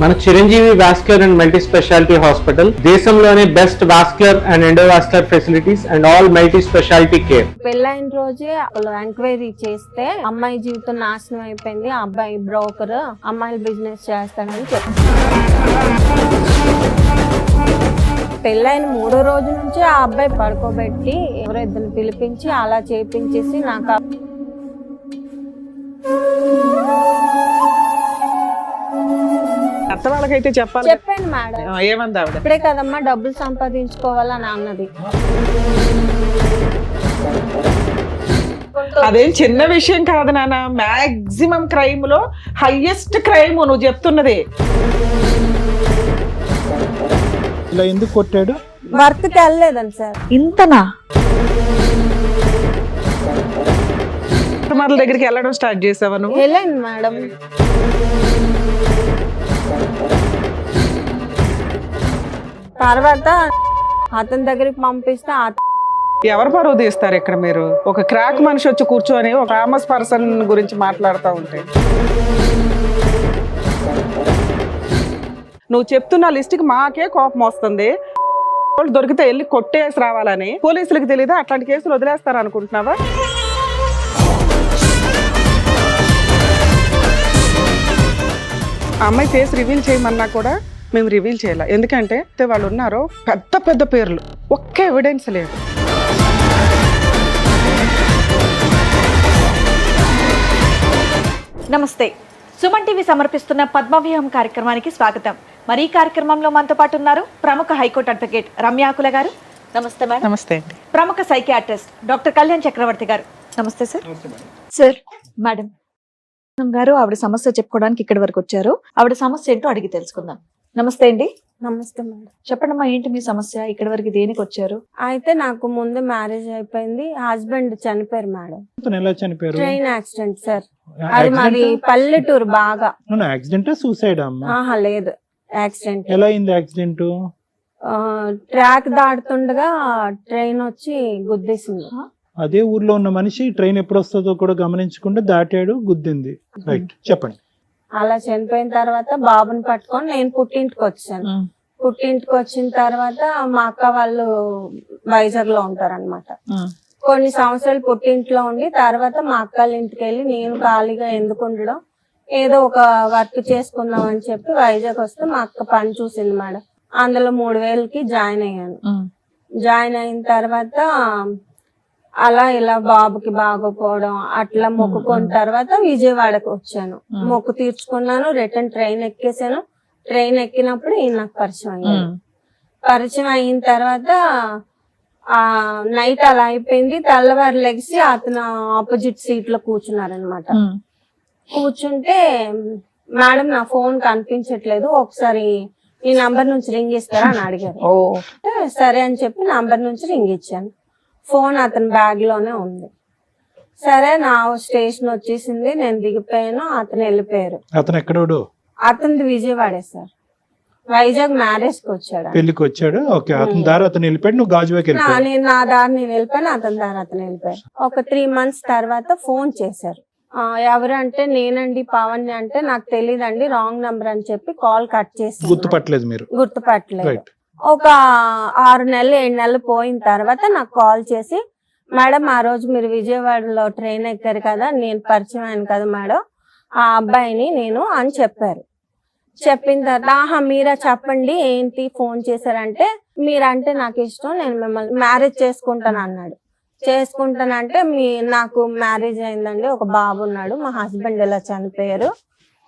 మన Chiranjeevi vascular and multi speciality hospital దేశంలోనే best vascular and endovascular facilities and all multi speciality care. పెళ్ళైన రోజే enquiry చేస్తే అమ్మాయి జీవితం నాశనం అయిపోయింది, ఆ అబ్బాయి బ్రోకర్ అమ్మాయిల బిజినెస్ చేస్తాడని చెప్పారు. పెళ్ళైన 3వ రోజు నుంచి ఆ అబ్బాయి పడుకోబెట్టి ఎవరో ఇద్దరిని పిలిపించి అలా చేపించేసి నాకు అత్త వాళ్ళకైతే చెప్పాలి. చెప్పాను మేడం. ఏమంది ఆవిడ? ఇప్పుడే కదమ్మా డబ్బులు సంపాదించుకోవాలని అన్నది. అదేం చిన్న విషయం కాదు నాన్న. మాక్సిమం క్రైమ్ లో హైయెస్ట్ క్రైమ్ నువ్వు చెప్తున్నది. ఇలా ఎందుకు కొట్టాడు? వర్క్ కి వెళ్ళలేదని సార్. ఇంతనా? కస్టమర్ల దగ్గరికి వెళ్ళడం స్టార్ట్ చేసావా నువ్వు? వెళ్ళండి మేడం. తర్వాత అతని దగ్గరికి పంపిస్తే ఎవరు పరువు తీస్తారు ఇక్కడ? మీరు ఒక క్రాక్ మనిషి వచ్చి కూర్చొని ఒక ఫేమస్ పర్సన్ గురించి మాట్లాడుతూ ఉంటే నువ్వు చెప్తున్న లిస్ట్కి మాకే కోపం వస్తుంది. వాళ్ళు దొరికితే వెళ్ళి కొట్టేసి రావాలని పోలీసులకు తెలీదా? అట్లాంటి కేసులు వదిలేస్తారు అనుకుంటున్నావా? ఆ అమ్మాయి ఫేస్ రివీల్ చేయమన్నా కూడా మేము రివీల్ చేయాలి. ఎందుకంటే వాళ్ళు ఉన్నారు పెద్ద పెద్ద పేర్లు, ఒక్క ఎవిడెన్స్ లేదు. నమస్తే, సుమన్ టీవీ సమర్పిస్తున్న పద్మవ్యూహం కార్యక్రమానికి స్వాగతం. మరి ఈ కార్యక్రమంలో మనతో పాటు ఉన్నారు ప్రముఖ హైకోర్టు అడ్వకేట్ రమ్యాకుల గారు. నమస్తే మేడం. నమస్తే అండి. ప్రముఖ సైకియాట్రిస్ట్ డాక్టర్ కళ్యాణ్ చక్రవర్తి గారు. నమస్తే సార్. సార్, మేడం గారు ఆవిడ సమస్య చెప్పుకోవడానికి ఇక్కడి వరకు వచ్చారు. ఆవిడ సమస్య ఏంటో అడిగి తెలుసుకుందాం. నమస్తే అండి. నమస్తే మేడం. చెప్పండమ్మా, ఏంటి మీ సమస్య? ఇక్కడి వరకు దేనికి వచ్చారు? అయితే నాకు ముందు మ్యారేజ్ అయిపోయింది, హస్బెండ్ చనిపోయారు మేడం. ఎలా చనిపోయారు? Train accident sir. అది మాది పల్లెటూరు బాగా. యాక్సిడెంట్ సూసైడ్ అమ్మా? ఆహా లేదు, యాక్సిడెంట్. ఎలా అయింది యాక్సిడెంట్? ట్రాక్ దాటుతుండగా ట్రైన్ వచ్చి గుద్దేసింది. అదే ఊర్లో ఉన్న మనిషి ట్రైన్ ఎప్పుడు వస్తుందో కూడా గమనించకుండా దాటాడు, గుద్దింది. రైట్, చెప్పండి. అలా చనిపోయిన తర్వాత బాబుని పట్టుకొని నేను పుట్టింటికి వచ్చాను. పుట్టింటికి వచ్చిన తర్వాత మా అక్క వాళ్ళు వైజాగ్ లో ఉంటారన్నమాట. కొన్ని సంవత్సరాలు పుట్టింట్లో ఉండి తర్వాత మా అక్కల ఇంటికి వెళ్ళి నేను ఖాళీగా ఎందుకు ఉండడం, ఏదో ఒక వర్క్ చేసుకుందాం అని చెప్పి వైజాగ్ వస్తే మా అక్క పని చూసింది మేడం. అందులో 3,000కి జాయిన్ అయ్యాను. జాయిన్ అయిన తర్వాత అలా ఇలా బాబుకి బాగోపోవడం అట్లా మొక్కుకున్న తర్వాత విజయవాడకు వచ్చాను. మొక్కు తీర్చుకున్నాను, రిటర్న్ ట్రైన్ ఎక్కేసాను. ట్రైన్ ఎక్కినప్పుడు ఈయన నాకు పరిచయం అయ్యాను. పరిచయం అయిన తర్వాత ఆ నైట్ అలా అయిపోయింది. తెల్లవారు లెగిసి అతను ఆపోజిట్ సీట్ లో కూర్చున్నారనమాట. కూర్చుంటే మేడం నా ఫోన్ కనిపించట్లేదు, ఒకసారి ఈ నంబర్ నుంచి రింగ్ ఇస్తారా అని అడిగారు. సరే అని చెప్పి నంబర్ నుంచి రింగ్ ఇచ్చాను. ఫోన్ అతని బ్యాగ్ లోనే ఉంది. సరే నా స్టేషన్ వచ్చేసింది, నేను దిగిపోయాను, అతను వెళ్ళిపోయారు. అతను ఎక్కడోడు? అతనిది విజయవాడే సార్. వైజాగ్ మ్యారేజ్ కి వచ్చాడు, పెళ్లికి వచ్చాడు. ఓకే, అతని దారి అతను వెళ్ళిపోయాడు, నువ్వు గాజువాకి వెళ్ళిపోయావు. నేను నా దారి నేను వెళ్ళిపోయాను, అతని దారి అతను వెళ్ళిపోయాడు. ఒక 3 months తర్వాత ఫోన్ చేశారు. ఎవరు అంటే నేనండి పవన్ అంటే నాకు తెలియదండి, రాంగ్ నంబర్ అని చెప్పి కాల్ కట్ చేసి గుర్తుపట్టలేదు మీరు? గుర్తుపట్టలేదు. ఒక 6 నెలలు 7 నెలలు పోయిన తర్వాత నాకు కాల్ చేసి, మేడం ఆ రోజు మీరు విజయవాడలో ట్రైన్ ఎక్కారు కదా, నేను పరిచయం అయ్యాను కదా మేడం, ఆ అబ్బాయిని నేను అని చెప్పారు. చెప్పిన తర్వాత ఆహా మీరా చెప్పండి ఏంటి ఫోన్ చేశారంటే, మీరంటే నాకు ఇష్టం, నేను మిమ్మల్ని మ్యారేజ్ చేసుకుంటాను అన్నాడు. చేసుకుంటానంటే నాకు మ్యారేజ్ అయిందండి, ఒక బాబు ఉన్నాడు, మా హస్బెండ్ ఇలా చనిపోయారు,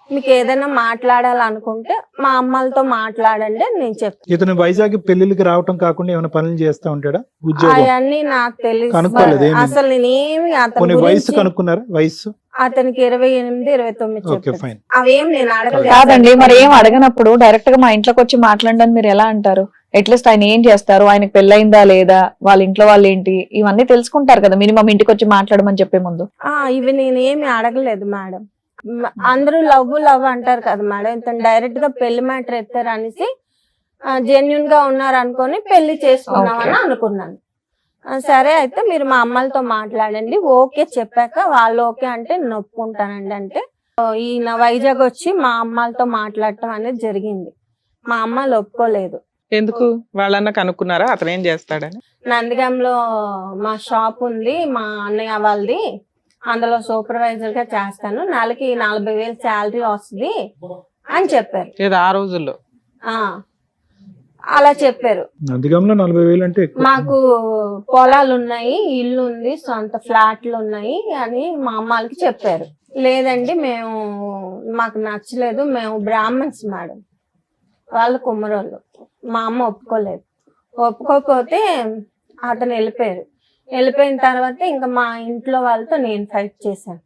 మీకు ఏదైనా మాట్లాడాలనుకుంటే మా అమ్మలతో మాట్లాడండి నేను చెప్పాను. ఇతను వైజాగ్ పెళ్లికి రావటం కాకుండా ఏమైనా పనులు చేస్తా ఉంటాడా? ఉద్యోగం అవన్నీ నాకు తెలియదు అసలు. నేనేమి అతని వయసు కనుక్కున్నారా? వయసు అతనికి 28, 29 అవేం నేను అడగలేదు. కాదండి, మరి ఏం అడగనప్పుడు డైరెక్ట్ గా మా ఇంట్లోకి వచ్చి మాట్లాడడానికి మీరు ఎలా అంటారు? అట్లీస్ట్ ఆయన ఏం చేస్తారు, ఆయనకు పెళ్ళయిందా లేదా, వాళ్ళ ఇంట్లో వాళ్ళు ఏంటి, ఇవన్నీ తెలుసుకుంటారు కదా మినిమం ఇంటికి వచ్చి మాట్లాడమని చెప్పే ముందు. ఇవి నేనేమి అడగలేదు మేడం. అందరూ లవ్ అంటారు కదా మేడం, ఇతను డైరెక్ట్ గా పెళ్లి మ్యాటర్ ఎత్తారు అనేసి జెన్యున్ గా ఉన్నారు అనుకొని పెళ్లి చేసుకున్నామని అనుకున్నాను. సరే అయితే మీరు మా అమ్మలతో మాట్లాడండి, ఓకే చెప్పాక వాళ్ళు ఓకే అంటే నేను ఒప్పుకుంటానండి అంటే ఈయన వైజాగ్ వచ్చి మా అమ్మాలతో మాట్లాడటం అనేది జరిగింది. మా అమ్మాలు ఒప్పుకోలేదు. ఎందుకు? వాళ్ళన్నా కనుక్కున్నారా అతను ఏం చేస్తాడని? నందిగంలో మా షాప్ ఉంది, మా అన్నయ్య వాళ్ళది, అందులో సూపర్వైజర్ గా చేస్తాను, నెలకి 40,000 శాలరీ వస్తుంది అని చెప్పారు. ఏదో ఆ రోజుల్లో అలా చెప్పారు. నందిగంలో 40,000 అంటే ఎక్కువ. మాకు పొలాలు ఉన్నాయి, ఇల్లు ఉంది, సొంత ఫ్లాట్లు ఉన్నాయి అని మా అమ్మాలకి చెప్పారు. లేదండి మాకు నచ్చలేదు, మేము బ్రాహ్మణ్స్ మేడం, వాళ్ళు కుమ్మరోళ్ళు. మా అమ్మ ఒప్పుకోలేదు. ఒప్పుకోకపోతే అతను వెళ్ళిపోయారు. వెళ్ళిపోయిన తర్వాత ఇంకా మా ఇంట్లో వాళ్ళతో నేను ఫైట్ చేశాను.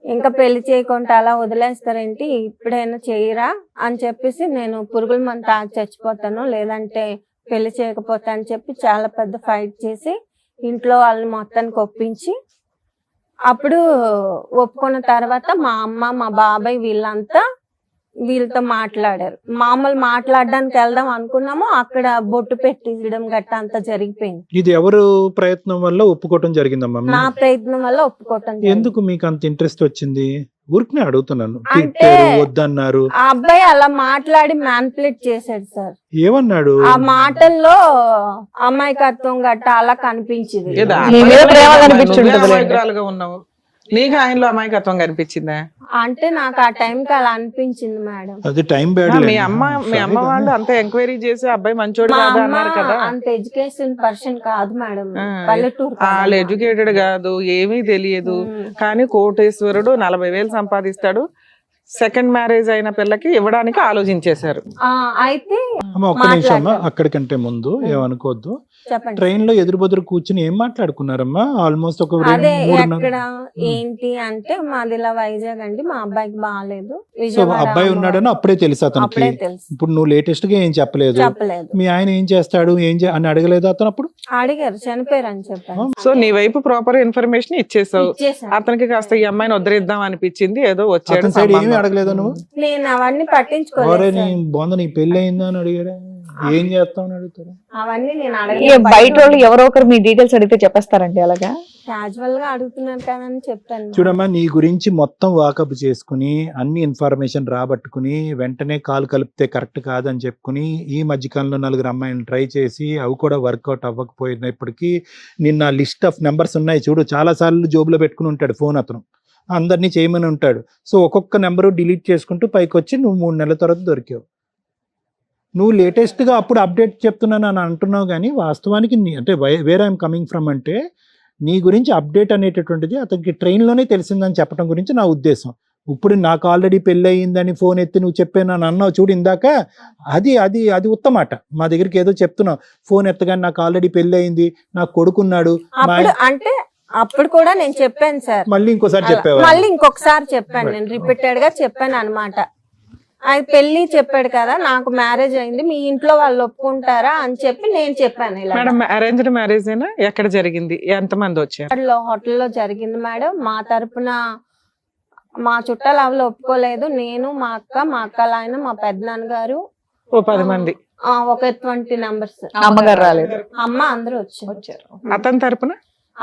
ఇంకా పెళ్లి చేయకుండా అలా వదిలేస్తారేంటి, ఇప్పుడైనా చేయరా అని చెప్పేసి నేను పురుగుల మందు తాగి చచ్చిపోతాను, లేదంటే పెళ్లి చేయకపోతా అని చెప్పి చాలా పెద్ద ఫైట్ చేసి ఇంట్లో వాళ్ళని మొత్తానికి ఒప్పించి, అప్పుడు ఒప్పుకున్న తర్వాత మా అమ్మ మా బాబాయ్ వీళ్ళతో మాట్లాడారు. మామూలు మాట్లాడడానికి వెళ్దాం అనుకున్నాము, అక్కడ బొట్టు పెట్టించడం గట్ట అంతా జరిగిపోయింది. ఇది ఎవరు ప్రయత్నం వల్ల ఒప్పుకోవటం జరిగిందమ్మా? నా ప్రయత్నం వల్ల ఒప్పుకోవటం. ఎందుకు మీకు అంత ఇంట్రెస్ట్ వచ్చింది? ఊరికనే అడుగుతున్నాను. అంటే వద్దన్నారు. ఆ అబ్బాయి అలా మాట్లాడి మ్యానిపులేట్ చేశాడు సార్. ఏమన్నాడు? ఆ మాటల్లో అమాయకత్వం గట్ట అలా కనిపించింది. ఉన్నావు, నీకు ఆయనలో అమాయకత్వం కనిపించిందా? అంటే నాకు ఆ టైంకి అలా అనిపించింది మేడం. అది టైం బ్యాడ్. మీ అమ్మ వాళ్ళు అంత ఎంక్వైరీ చేసి అబ్బాయి మంచోడు కాదు అన్నారు కదా. అంత ఎడ్యుకేషన్ పర్సన్ కాదు మేడం, పల్లెటూరు. వాళ్ళు ఎడ్యుకేటెడ్ కాదు, ఏమీ తెలియదు, కానీ కోటేశ్వరుడు 40,000 సంపాదిస్తాడు. సెకండ్ మ్యారేజ్ అయిన పిల్లకి ఇవ్వడానికి ఆలోచించేశారు. అయితే ఒక్క నిమిషం అమ్మా, అక్కడికంటే ముందు ఏమనుకోవద్దు. చెప్పండి. ట్రైన్ లో ఎదురు కూర్చుని ఏం మాట్లాడుకున్నారమ్మా? ఆల్మోస్ట్ ఒక అదే ఎక్కడ ఏంటి అంటే మాది ఇలా వైజాగ్ అండి, మా అబ్బాయికి బాగాలేదు, అబ్బాయి ఉన్నాడని అప్పుడే తెలుసు అతనికి. అప్పుడే తెలుసు. ఇప్పుడు నువ్వు లేటెస్ట్ గా ఏం చెప్పలేదు. మీ ఆయన ఏం చేస్తాడు అని అడగలేదు అతను? అప్పుడు అడిగారు, చనిపోయారు అని చెప్పాను. సో నీ వైపు ప్రాపర్ ఇన్ఫర్మేషన్ ఇచ్చేసావు. అతనికి కాస్త ఈ అమ్మాయిని వదిలేద్దాం అనిపించింది, ఏదో వచ్చాడు. ఏమీ అడగలేదా నువ్వు? నేను అవన్నీ పట్టించుకోలేదు. బాగుంది, నీ పెళ్లి అయిందా అని అడిగారా? ఏం చేస్తావు అని అడుగుతారా? అవన్నీ నేను అడగలేదు. బయట వాళ్ళు ఎవరో ఒకరు మీ డీటెయిల్స్ అడిగితే చెప్పేస్తారండి అలాగా? క్యాజువల్ గా అడుగుతున్నారు కదా అని చెప్పాను. చూడమ్మా, నీ గురించి మొత్తం వాకప్ చేసుకుని అన్ని ఇన్ఫర్మేషన్ రాబట్టుకుని వెంటనే కాల్ కలిపితే కరెక్ట్ కాదని చెప్పుకుని ఈ మధ్యకాలంలో 4 అమ్మాయిలను ట్రై చేసి అవి కూడా వర్కౌట్ అవ్వకపోయినప్పటికీ నిన్న లిస్ట్ ఆఫ్ నెంబర్స్ ఉన్నాయి చూడు, చాలా సార్లు జోబులో పెట్టుకుని ఉంటాడు ఫోన్ అతను, అందరినీ చేయమని ఉంటాడు. సో ఒక్కొక్క నెంబరు డిలీట్ చేసుకుంటూ పైకి వచ్చి నువ్వు 3 నెలల తర్వాత దొరికావు. నువ్వు లేటెస్ట్గా అప్పుడు అప్డేట్ చెప్తున్నాను అని అంటున్నావు, కానీ వాస్తవానికి అంటే వేర్ ఐఎమ్ కమింగ్ ఫ్రమ్ అంటే నీ గురించి అప్డేట్ అనేటటువంటిది అతనికి ట్రైన్లోనే తెలిసిందని చెప్పడం గురించి నా ఉద్దేశం. ఇప్పుడు నాకు ఆల్రెడీ పెళ్ళి అయ్యిందని ఫోన్ ఎత్తి నువ్వు చెప్పాను అన్నావు చూడు ఇందాక, అది ఉత్తమాట. మా దగ్గరికి ఏదో చెప్తున్నావు, ఫోన్ ఎత్తగానే నాకు ఆల్రెడీ పెళ్ళి అయింది, నాకు కొడుకున్నాడు అంటే అప్పుడు కూడా నేను చెప్పాను సార్. మళ్ళీ ఇంకోసారి చెప్పావా? మళ్ళీ ఇంకొకసారి చెప్పాను, నేను రిపీటెడ్ గా చెప్పాను అనమాట. అది పెళ్లి చెప్పాడు కదా, నాకు మ్యారేజ్ అయింది, మీ ఇంట్లో వాళ్ళు ఒప్పుకుంటారా అని చెప్పి నేను చెప్పాను. మేడం అరేంజ్డ్ మ్యారేజ్ అయినా ఎక్కడ జరిగింది? ఎంతమంది వచ్చారు? హోటల్లో జరిగింది మేడం. మా తరపున మా చుట్టాలు అవి ఒప్పుకోలేదు. నేను, మా అక్క ఆయన, మా పెద్దనాన్నగారు, 10 మంది, ఒక 20 మెంబర్స్. అమ్మగారు రాలేదు? అమ్మ అందరూ వచ్చారు.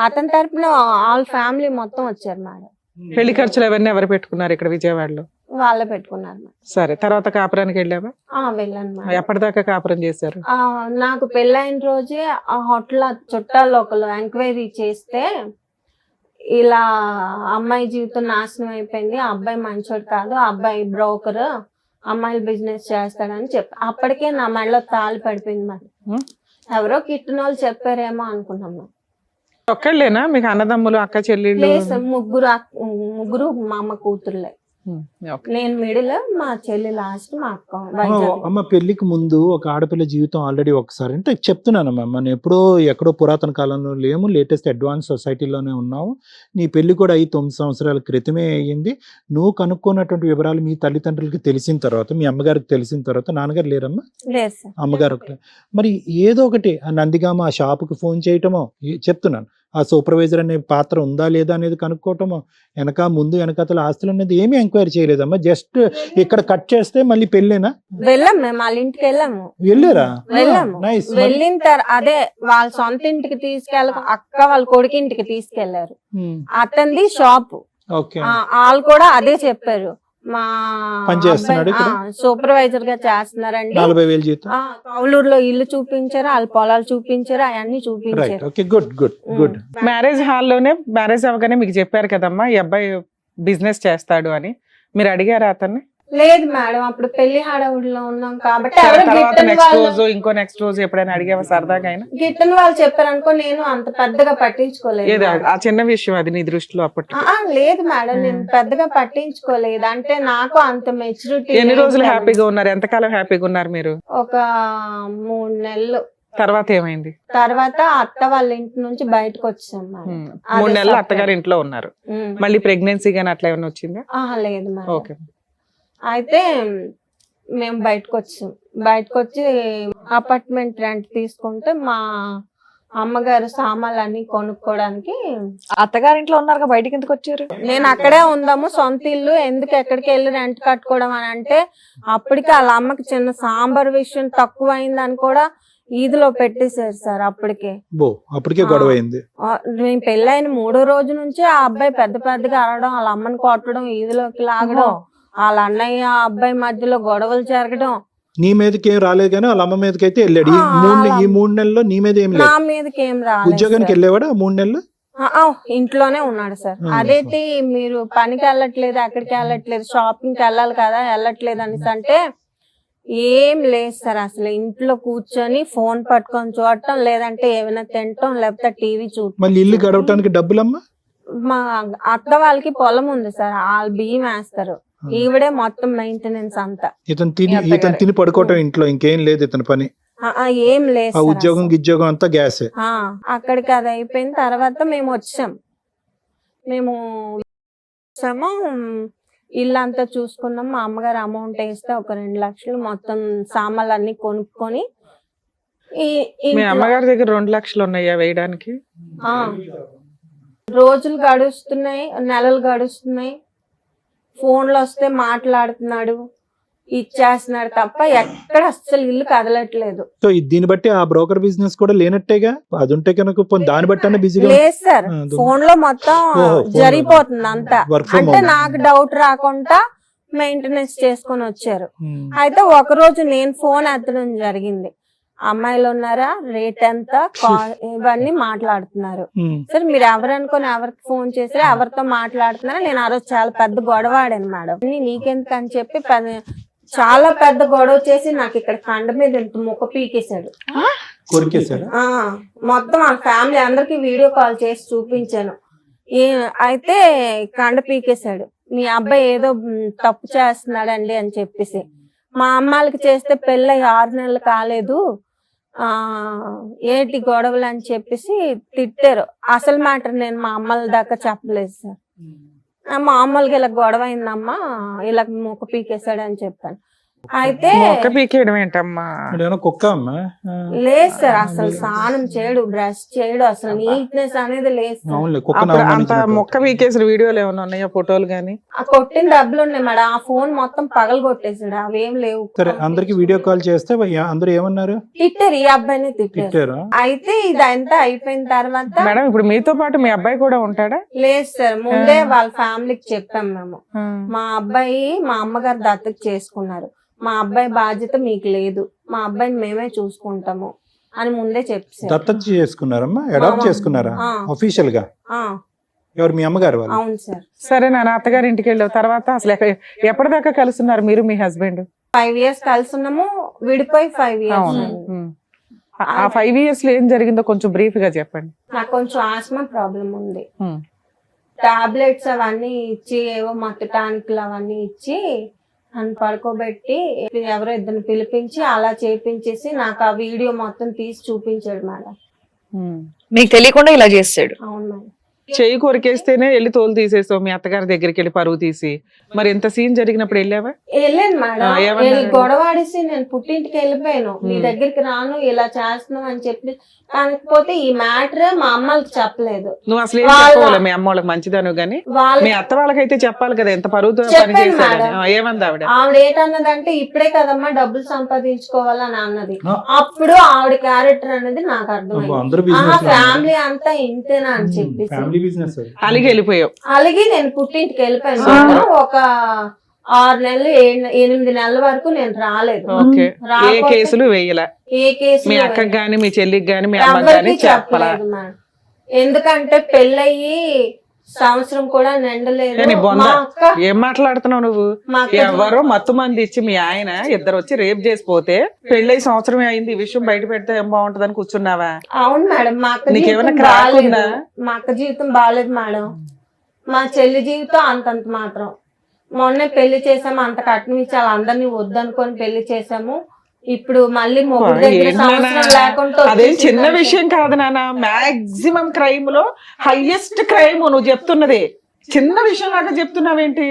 అతని తరపున ఆల్ ఫ్యామిలీ మొత్తం వచ్చారు మేడం. పెళ్లి ఖర్చులు అవన్నీ ఎవరు పెట్టుకున్నారు ఇక్కడ విజయవాడలో? వాళ్ళే పెట్టుకున్నారు మేడం. సరే, తర్వాత కాపురానికి వెళ్ళావా? వెళ్ళాను మేడం. ఎప్పటిదాకా కాపురం చేశారు? నాకు పెళ్ళైన రోజే ఆ హోటల్ చుట్టాలు ఒకళ్ళు ఎంక్వైరీ చేస్తే ఇలా అమ్మాయి జీవితం నాశనం అయిపోయింది, ఆ అబ్బాయి మంచోడు కాదు, ఆ అబ్బాయి బ్రోకర్, అమ్మాయిలు బిజినెస్ చేస్తాడని చెప్పి అప్పటికే నా మెడలో తాళి పడిపోయింది మేడం. ఎవరో కిట్టిన వాళ్ళు చెప్పారేమో అనుకున్నాము. ఒక్కళ్ళేనా మీకు అన్నదమ్ములు, అక్క చెల్లెళ్ళు? ముగ్గురు మా అమ్మ కూతుర్లే. నేను మిడిల్, మా చెల్లి లాస్ట్, మా అక్క. అమ్మ పెళ్లికి ముందు ఒక ఆడపిల్ల జీవితం ఆల్రెడీ ఒకసారి అంటే చెప్తున్నానమ్మా, మనం ఎక్కడో పురాతన కాలంలో లేము, లేటెస్ట్ అడ్వాన్స్ సొసైటీలోనే ఉన్నాము. నీ పెళ్లి కూడా 9 సంవత్సరాల క్రితమే అయ్యింది. నువ్వు కనుక్కున్నటువంటి వివరాలు మీ తల్లిదండ్రులకి తెలిసిన తర్వాత, మీ అమ్మగారికి తెలిసిన తర్వాత, నాన్నగారు లేరమ్మా? అమ్మగారు ఒకటే. మరి ఏదో ఒకటి ఆ నందిగామ ఆ షాపుకి ఫోన్ చేయటమో, చెప్తున్నాను, ఆ సూపర్వైజర్ అనే పాత్ర ఉందా లేదా అనేది కనుక్కోవటమో, ముందు వెనకాతల ఆస్తులు అనేది ఏమీ ఎంక్వైరీ చేయలేదమ్మా. జస్ట్ ఇక్కడ కట్ చేస్తే మళ్ళీ పెళ్ళేనా? వెళ్ళాం మేము వాళ్ళ ఇంటికి వెళ్ళాము. వెళ్ళారా? వెళ్ళిన తర్వాత అదే వాళ్ళ సొంత ఇంటికి తీసుకెళ్ళ, అక్క వాళ్ళ కొడుకు ఇంటికి తీసుకెళ్లారు. అతనిది షాపు, ఓకే. వాళ్ళు కూడా అదే చెప్పారు. మా పని చేస్తున్నాడు ఇక్కడ? సూపర్వైజర్ గా చేస్తున్నారండి. 40,000 జీతం. కౌలూరులో ఇల్లు చూపించారు, వాళ్ళ పొలాలు చూపించారు, అవన్నీ రైట్. చూపించారు. Okay, good good good. Marriage హాల్లోనే మ్యారేజ్ అవ్వగానే మీకు చెప్పారు కదమ్మా ఈ అబ్బాయి బిజినెస్ చేస్తాడు అని, మీరు అడిగారా అతన్ని? లేదు మేడం, అప్పుడు పెళ్లి హడావుడిలో ఉన్నాం కాబట్టి తర్వాత నెక్స్ట్ రోజు ఇంకో నెక్స్ట్ రోజు ఎప్పుడైనా అడిగావా సరదాగా అయినా? గిట్టని వాళ్ళు చెప్పారనుకో, నేను అంత పెద్దగా పట్టించుకోలేదు. ఏది ఆ చిన్న విషయం అది నీ దృష్టిలో అప్పటి? లేదు మేడం, నేను పెద్దగా పట్టించుకోలేదు. అంటే నాకు అంత మెచ్యూరిటీ. ఎన్ని రోజులు హ్యాపీగా ఉన్నారు? ఎంతకాలం హ్యాపీగా ఉన్నారు మీరు? ఒక 3 నెలలు. తర్వాత ఏమైంది? తర్వాత అత్త వాళ్ళ ఇంటి నుంచి బయటకు వచ్చాం మేడం. 3 నెలలు అత్తగారి ఇంట్లో ఉన్నారు. మళ్ళీ ప్రెగ్నెన్సీ గానీ అట్లా ఏమైనా వచ్చిందా? లేదు మేడం. ఓకే. అయితే మేము బయటకు వచ్చి అపార్ట్మెంట్ రెంట్ తీసుకుంటే మా అమ్మగారు సామాన్లు అన్ని కొనుక్కోవడానికి. అత్తగారింట్లో ఉన్నారు, బయటికి ఎందుకు వచ్చారు? నేను అక్కడే ఉందాము, సొంత ఇల్లు ఎందుకు ఎక్కడికి వెళ్ళి రెంట్ కట్టుకోవడం అని అంటే, అప్పటికి వాళ్ళ అమ్మకి చిన్న సాంబార్ విషయం తక్కువ అయిందని కూడా ఈదులో పెట్టేశారు సార్. అప్పటికే గొడవ అయింది. నేను పెళ్ళైన 3వ రోజు నుంచి ఆ అబ్బాయి పెద్ద పెద్దగా అరవడం, వాళ్ళ అమ్మని కొట్టడం, ఈదులోకి లాగడం, వాళ్ళ అన్నయ్య అబ్బాయి మధ్యలో గొడవలు జరగడం. నీ మీదకి ఏం రాలేదు కానీ వాళ్ళ అమ్మ మీదకి అయితే వెళ్ళాడు. ఈ 3 నెలల్లో నీ మీద ఏం లేదు? నా మీదకి ఏం రాలేదు. ఉద్యోగానికి వెళ్ళేవాడు ఆ 3 నెలలు? ఇంట్లోనే ఉన్నాడు సార్. అదేంటి మీరు పనికి వెళ్ళట్లేదు, అక్కడికి వెళ్ళట్లేదు, షాపింగ్కి వెళ్ళాలి కదా, వెళ్ళట్లేదు అనేసి అంటే, ఏం లేదు సార్. అసలు ఇంట్లో కూర్చొని ఫోన్ పట్టుకొని చూడటం, లేదంటే ఏమైనా తినటం, లేకపోతే టీవీ చూడటం. మళ్ళీ ఇల్లు గడవటానికి డబ్బులమ్మా? మా అత్త వాళ్ళకి పొలం ఉంది సార్, వాళ్ళు బియ్యం వేస్తారు, ఈవిడే మొత్తం మెయింటెనెన్స్ అంతా. ఇతను తిని పడుకోవటం ఇంట్లో, ఇంకేం లేదు ఇతని పని. ఏం లేదు. ఉద్యోగం అంతా గ్యాసే. అక్కడికి అది అయిపోయిన తర్వాత మేము వచ్చాము. ఇల్లు అంతా చూసుకున్నాం. మా అమ్మగారు అమౌంట్ వేస్తే ఒక 2 లక్షలు మొత్తం సామాన్లు అన్ని కొనుక్కొని. మీ అమ్మగారి దగ్గర 2 లక్షలు ఉన్నాయా వేయడానికి? రోజులు గడుస్తున్నాయి, నెలలు గడుస్తున్నాయి. ఫోన్లు వస్తే మాట్లాడుతున్నాడు, ఇచ్చేస్తున్నాడు తప్ప ఎక్కడ అస్సలు ఇల్లు కదలట్లేదు. సో దీన్ని బట్టి ఆ బ్రోకర్ బిజినెస్ కూడా లేనట్టేగా? అది ఉంటే కనుక దాన్ని బట్టి బిజీ లేదు సార్. ఫోన్ లో మొత్తం జరిగిపోతుంది అంతా. అంటే నాకు డౌట్ రాకుండా మెయింటెనెన్స్ చేసుకొని వచ్చారు. అయితే ఒక రోజు నేను ఫోన్ ఎత్తడం జరిగింది. అమ్మాయిలు ఉన్నారా, రేట్ ఎంత, ఇవన్నీ మాట్లాడుతున్నారు. సార్ మీరు ఎవరు అనుకుని ఎవరికి ఫోన్ చేసారు, ఎవరితో మాట్లాడుతున్నారా? నేను ఆ రోజు చాలా పెద్ద గొడవ ఆడాను మేడం. నీకెందుకు అని చెప్పి చాలా పెద్ద గొడవ చేసి నాకు ఇక్కడ కండ మీద ఇంత ముక్క పీకేశాడు. మొత్తం ఆ ఫ్యామిలీ అందరికి వీడియో కాల్ చేసి చూపించాను. అయితే కండ పీకేశాడు. మీ అబ్బాయి ఏదో తప్పు చేస్తున్నాడండి అని చెప్పేసి. మా అమ్మాయిలకి చేస్తే పెళ్ళి 6 నెలలు కాలేదు, ఏంటి గొడవలు అని చెప్పేసి తిట్టారు. అసలు మ్యాటర్ నేను మా అమ్మల దాకా చెప్పలేదు సార్. మామూలుగా ఇలా గొడవ అయిందమ్మా, ఇలా మొక్క పీకేశాడు అని చెప్పాను. అయితే పీకేయడం ఏంటమ్మా? కుక్క అమ్మా? లేదు సార్, అసలు స్నానం చేయడు, బ్రష్ చేయడు, అసలు నీట్నెస్ అనేది లేదు. అంత మొక్క పీకేసిన వీడియోలు ఏమైనా ఉన్నాయా, ఫోటోలు గానీ? కొట్టిన డబ్బులు ఉన్నాయి మేడం. ఆ ఫోన్ మొత్తం పగలు కొట్టేసాడు, అవేం లేవు. అందరికి వీడియో కాల్ చేస్తే అందరూ ఏమన్నారు? తిట్టారు, ఈ అబ్బాయిని తిట్టారు. అయితే ఇదంతా అయిపోయిన తర్వాత మేడం ఇప్పుడు మీతో పాటు మీ అబ్బాయి కూడా ఉంటాడా? లేదు సార్, ముందే వాళ్ళ ఫ్యామిలీకి చెప్పాం మేము. మా అబ్బాయి మా అమ్మగారు దత్తత చేసుకున్నారు, మా అబ్బాయి బాధ్యత మీకు లేదు, మా అబ్బాయిని మేమే చూసుకుంటాము అని ముందే చెప్పారు. దత్తత చేసుకున్నారమ్మా? అడాప్ట్ చేసుకున్నారా అఫీషియల్ గా? ఎవరు, మీ అమ్మగారు వాళ్ళు? అవును సార్. సరే నాన్న, అత్తగారి ఇంటికి వెళ్ళావు తర్వాత అసలు ఎప్పటిదాకా కలుస్తున్నారు మీరు మీ హస్బెండ్? 5 years కలుసున్నాము, విడిపోయి 5 years. ఆ 5 years లో ఏం జరిగిందో కొంచెం బ్రీఫ్ గా చెప్పండి. నాకు కొంచెం ఆస్మా ప్రాబ్లం ఉంది. టాబ్లెట్స్ అవన్నీ ఇచ్చి, ఏవో మత్తు టానిక్లు అవన్నీ ఇచ్చి నన్ను పడుకోబెట్టి ఎవరో ఇద్దరిని పిలిపించి అలా చేపించేసి నాకు ఆ వీడియో మొత్తం తీసి చూపించాడు మేడం. మీకు తెలియకుండా ఇలా చేస్తాడు? అవును మేడం. చెయ్యి కొరికేస్తేనే వెళ్ళి తోలు తీసేసావు మీ అత్తగారి దగ్గరికి వెళ్ళి పరువు తీసి. మరి ఎంత సీన్ జరిగినప్పుడు వెళ్ళావా? వెళ్ళాను మేడం. గొడవ ఆడేసి నేను పుట్టింటికి వెళ్ళిపోయాను, మీ దగ్గరికి రాను, ఇలా చేస్తున్నావు అని చెప్పి. కాకపోతే ఈ మ్యాటర్ మా అమ్మకి చెప్పలేదు. నువ్వు అసలు ఏం చెప్పవాలి మీ అమ్మ వాళ్ళకి? మంచిదాను గానీ మీ అత్త వాళ్ళకైతే చెప్పాలి కదా ఎంత పరువుతో పని చేశాడు. ఏమంది ఆవిడ? ఆవిడ ఏంటన్నదంటే ఇప్పుడే కదమ్మా డబ్బులు సంపాదించుకోవాలని అన్నది. అప్పుడు ఆవిడ క్యారెక్టర్ అనేది నాకు అర్థమైంది. ఫ్యామిలీ అంతా ఇంతేనా అని చెప్పి. బిజినెస్ అలిగి వెళ్ళిపోయావు. అలాగే నేను పుట్టింటికి వెళ్ళిపోయాను మేడం. ఒక 6 నెలలు 8 నెలల వరకు నేను రాలేదు. ఓకే. ఏ రాకపోతే కేసులు వేయలా? ఏ కేసు మీ అక్కకి గాని మీ చెల్లికి గాని మీ అమ్మకి గాని ఎవరికి చెప్పలా? చెప్పలేదు మేడం. ఎందుకంటే పెళ్ళయి సంవత్సరం కూడా నిండలేదు. నీ బొంద. మా అక్క ఏం మాట్లాడుతున్నావు నువ్వు? మా అక్క ఎవరో మత్తు మంది ఇచ్చి మీ ఆయన ఇద్దరు వచ్చి రేప్ చేసిపోతే పెళ్ళై సంవత్సరమే అయింది, ఈ విషయం బయట పెడితే ఏం బాగుంటదని కూర్చున్నావా? అవును మేడం. మా అక్క నీకేమైనా జీవితం క్రాక్ బాలేదు. ఉందా? మా అక్క జీవితం బాగాలేదు మేడం. మా చెల్లి జీవితం అంతంత మాత్రం. మొన్నే పెళ్లి చేసాము, అంత కట్నం ఇచ్చి వాళ్ళందరినీ వద్దనుకొని పెళ్లి చేసాము. ఇప్పుడు మళ్ళీ మొగుడు దగ్గర సంవత్సరం లేకుండా అదేం చిన్న విషయం కాదు నాన్న. మాక్సిమం క్రైమ్ లో హైయెస్ట్ క్రైమ్ నువ్వు చెప్తున్నది. చిన్న విషయం లాగా చెప్తున్నావేంటి?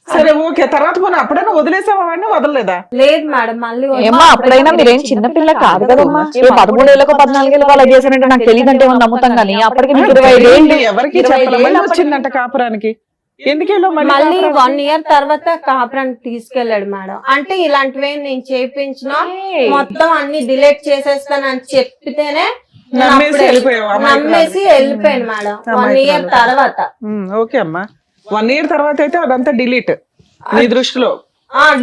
సరే ఓకే, తర్వాత పోనీ అప్పుడైనా వదిలేసావా వాడిని? వదలలేదా? లేదు మేడం. మళ్ళీ ఏమ్మా అప్పుడైనా మీరేం చిన్నపిల్ల కాదు కదమ్మా. 13 ఏళ్ళకో 14 ఏళ్ళకో అలా చేశారంటే నాకు తెలియదంటే ఏమన్నా నమ్ముతాం కానీ అప్పటికి మీకు 25 ఏళ్ళు. ఎవరికి చెప్పాలి? మళ్ళీ వచ్చిందంట కాపురానికి. ఎందుకెళ్ళో మళ్ళీ 1 ఇయర్ తర్వాత కాపురానికి తీసుకెళ్లాడు మేడం. అంటే ఇలాంటివి నేను చేయించినా మొత్తం అన్ని డిలీట్ చేసేస్తానని చెప్పితేనే నేను నమ్మేసి అప్పుడే వెళ్ళిపోయావు. నమ్మేసి వెళ్ళిపోయాను మేడం 1 ఇయర్ తర్వాత. ఓకే అమ్మా. 1 ఇయర్ తర్వాత అయితే అదంతా డిలీట్ నీ దృష్టిలో.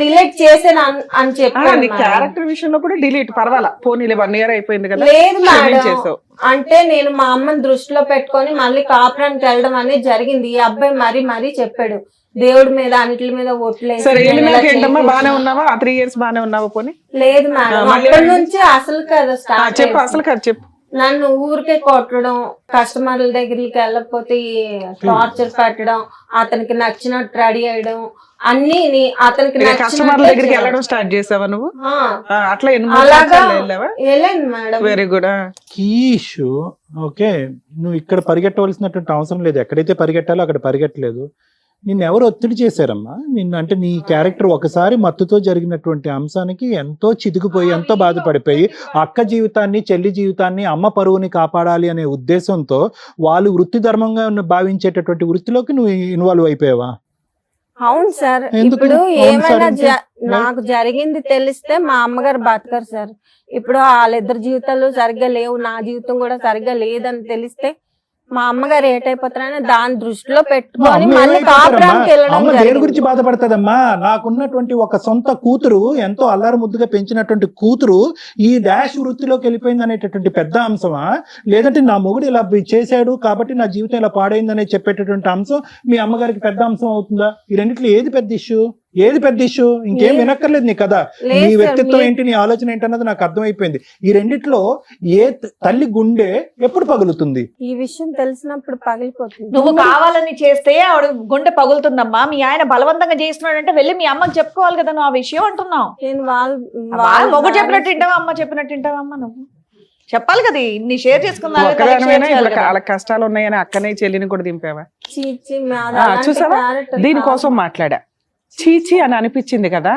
డిలీట్ చేసాను అని చెప్పాను నీ మేడం. క్యారెక్టర్ విషయంలో కూడా డిలీట్ పర్వాలా, పోనీలే 1 ఇయర్ అయిపోయింది కదా. లేదు మేడం. చేసావు. అంటే నేను మా అమ్మని దృష్టిలో పెట్టుకొని మళ్ళీ కాపురానికి వెళ్ళడం అనేది జరిగింది. ఈ అబ్బాయి మరీ చెప్పాడు దేవుడి మీద అన్నిటి మీద ఒట్లేదు. సరే ఏంటమ్మా, బానే ఉన్నావా? ఆ 3 ఇయర్స్ బానే ఉన్నావా? పోనీ లేదు మేడం. అప్పటి నుంచి అసలు కదా స్టార్ట్. చెప్పు అసలు కదా చెప్పు. నన్ను ఊరికే కొట్టడం, కస్టమర్ల దగ్గరికి వెళ్ళకపోతే టార్చర్ పెట్టడం, అతనికి నచ్చినట్టు రెడీ అయ్యడం, అన్ని అతనికి కస్టమర్ల దగ్గరికి వెళ్ళడం స్టార్ట్ చేసావా నువ్వు? అట్లా అలాగా వెళ్ళావా? వెళ్ళండి madam. Very good. Kishu okay, నువ్వు ఇక్కడ పరిగెట్టవలసినటువంటి అవసరం లేదు. ఎక్కడైతే పరిగెట్టాలో అక్కడ పరిగెట్టలేదు. నిన్ను ఎవరు ఒత్తిడి చేశారమ్మా? నిన్ను అంటే నీ క్యారెక్టర్ ఒకసారి మత్తుతో జరిగినటువంటి అంశానికి ఎంతో చితికిపోయి ఎంతో బాధపడిపోయి అక్క జీవితాన్ని, చెల్లి జీవితాన్ని, అమ్మ పరువుని కాపాడాలి అనే ఉద్దేశంతో వాళ్ళు వృత్తి ధర్మంగా భావించేటటువంటి వృత్తిలోకి నువ్వు ఇన్వాల్వ్ అయిపోయావా? అవును సార్. ఎందుకు? ఇప్పుడు అవును సార్ ఏమైనా అంటే? నాకు జరిగింది తెలిస్తే మా అమ్మగారు బతకరు సార్. ఇప్పుడు వాళ్ళిద్దరు జీవితాలు సరిగ్గా లేవు, నా జీవితం కూడా సరిగ్గా లేదని తెలిస్తే మా అమ్మగారు ఏటైపోతారని దాని దృష్టిలో పెట్టుకొని మళ్ళీ కాపురానికి వెళ్ళడం అమ్మ దేని జరిగింది. గురించి బాధపడతాదమ్మా? నాకున్నటువంటి ఒక సొంత కూతురు, ఎంతో అల్లారు ముద్దుగా పెంచినటువంటి కూతురు ఈ డాష్ వృత్తిలోకి వెళ్ళిపోయింది అనేటటువంటి పెద్ద అంశమా? లేదంటే నా మొగుడు ఇలా చేశాడు కాబట్టి నా జీవితం ఇలా పాడైందనే చెప్పేటటువంటి అంశం మీ అమ్మగారికి పెద్ద అంశం అవుతుందా? ఈ రెండిట్లో ఏది పెద్ద ఇష్యూ? ఏది పెద్ద ఇష్యూ? ఇంకేం వినక్కర్లేదు నీ కదా. నీ వ్యక్తిత్వం ఏంటి, నీ ఆలోచన ఏంటన్నది నాకు అర్థమైపోయింది. ఈ రెండిట్లో ఏ తల్లి గుండె ఎప్పుడు పగులుతుంది? ఈ విషయం తెలిసినప్పుడు పగిలిపోతుంది. నువ్వు కావాలని చేస్తే ఆవిడ గుండె పగులుతుందమ్మా. మీ ఆయన బలవంతంగా చేస్తున్నాడంటే వెళ్ళి మీ అమ్మకి చెప్పుకోవాలి కదా నువ్వు ఆ విషయం అంటున్నావు. నేను మొగ్గు చెప్పినట్టు వింటావా, అమ్మ చెప్పినట్టు వింటావా? అమ్మ నువ్వు చెప్పాలి కదా, నీ షేర్ చేసుకున్నా. వాళ్ళ కష్టాలు ఉన్నాయని అక్కనే చెల్లిని కూడా దింపావా? చీచి చూసావా, దీనికోసం మాట్లాడా. చీచి అని అనిపించింది కదా,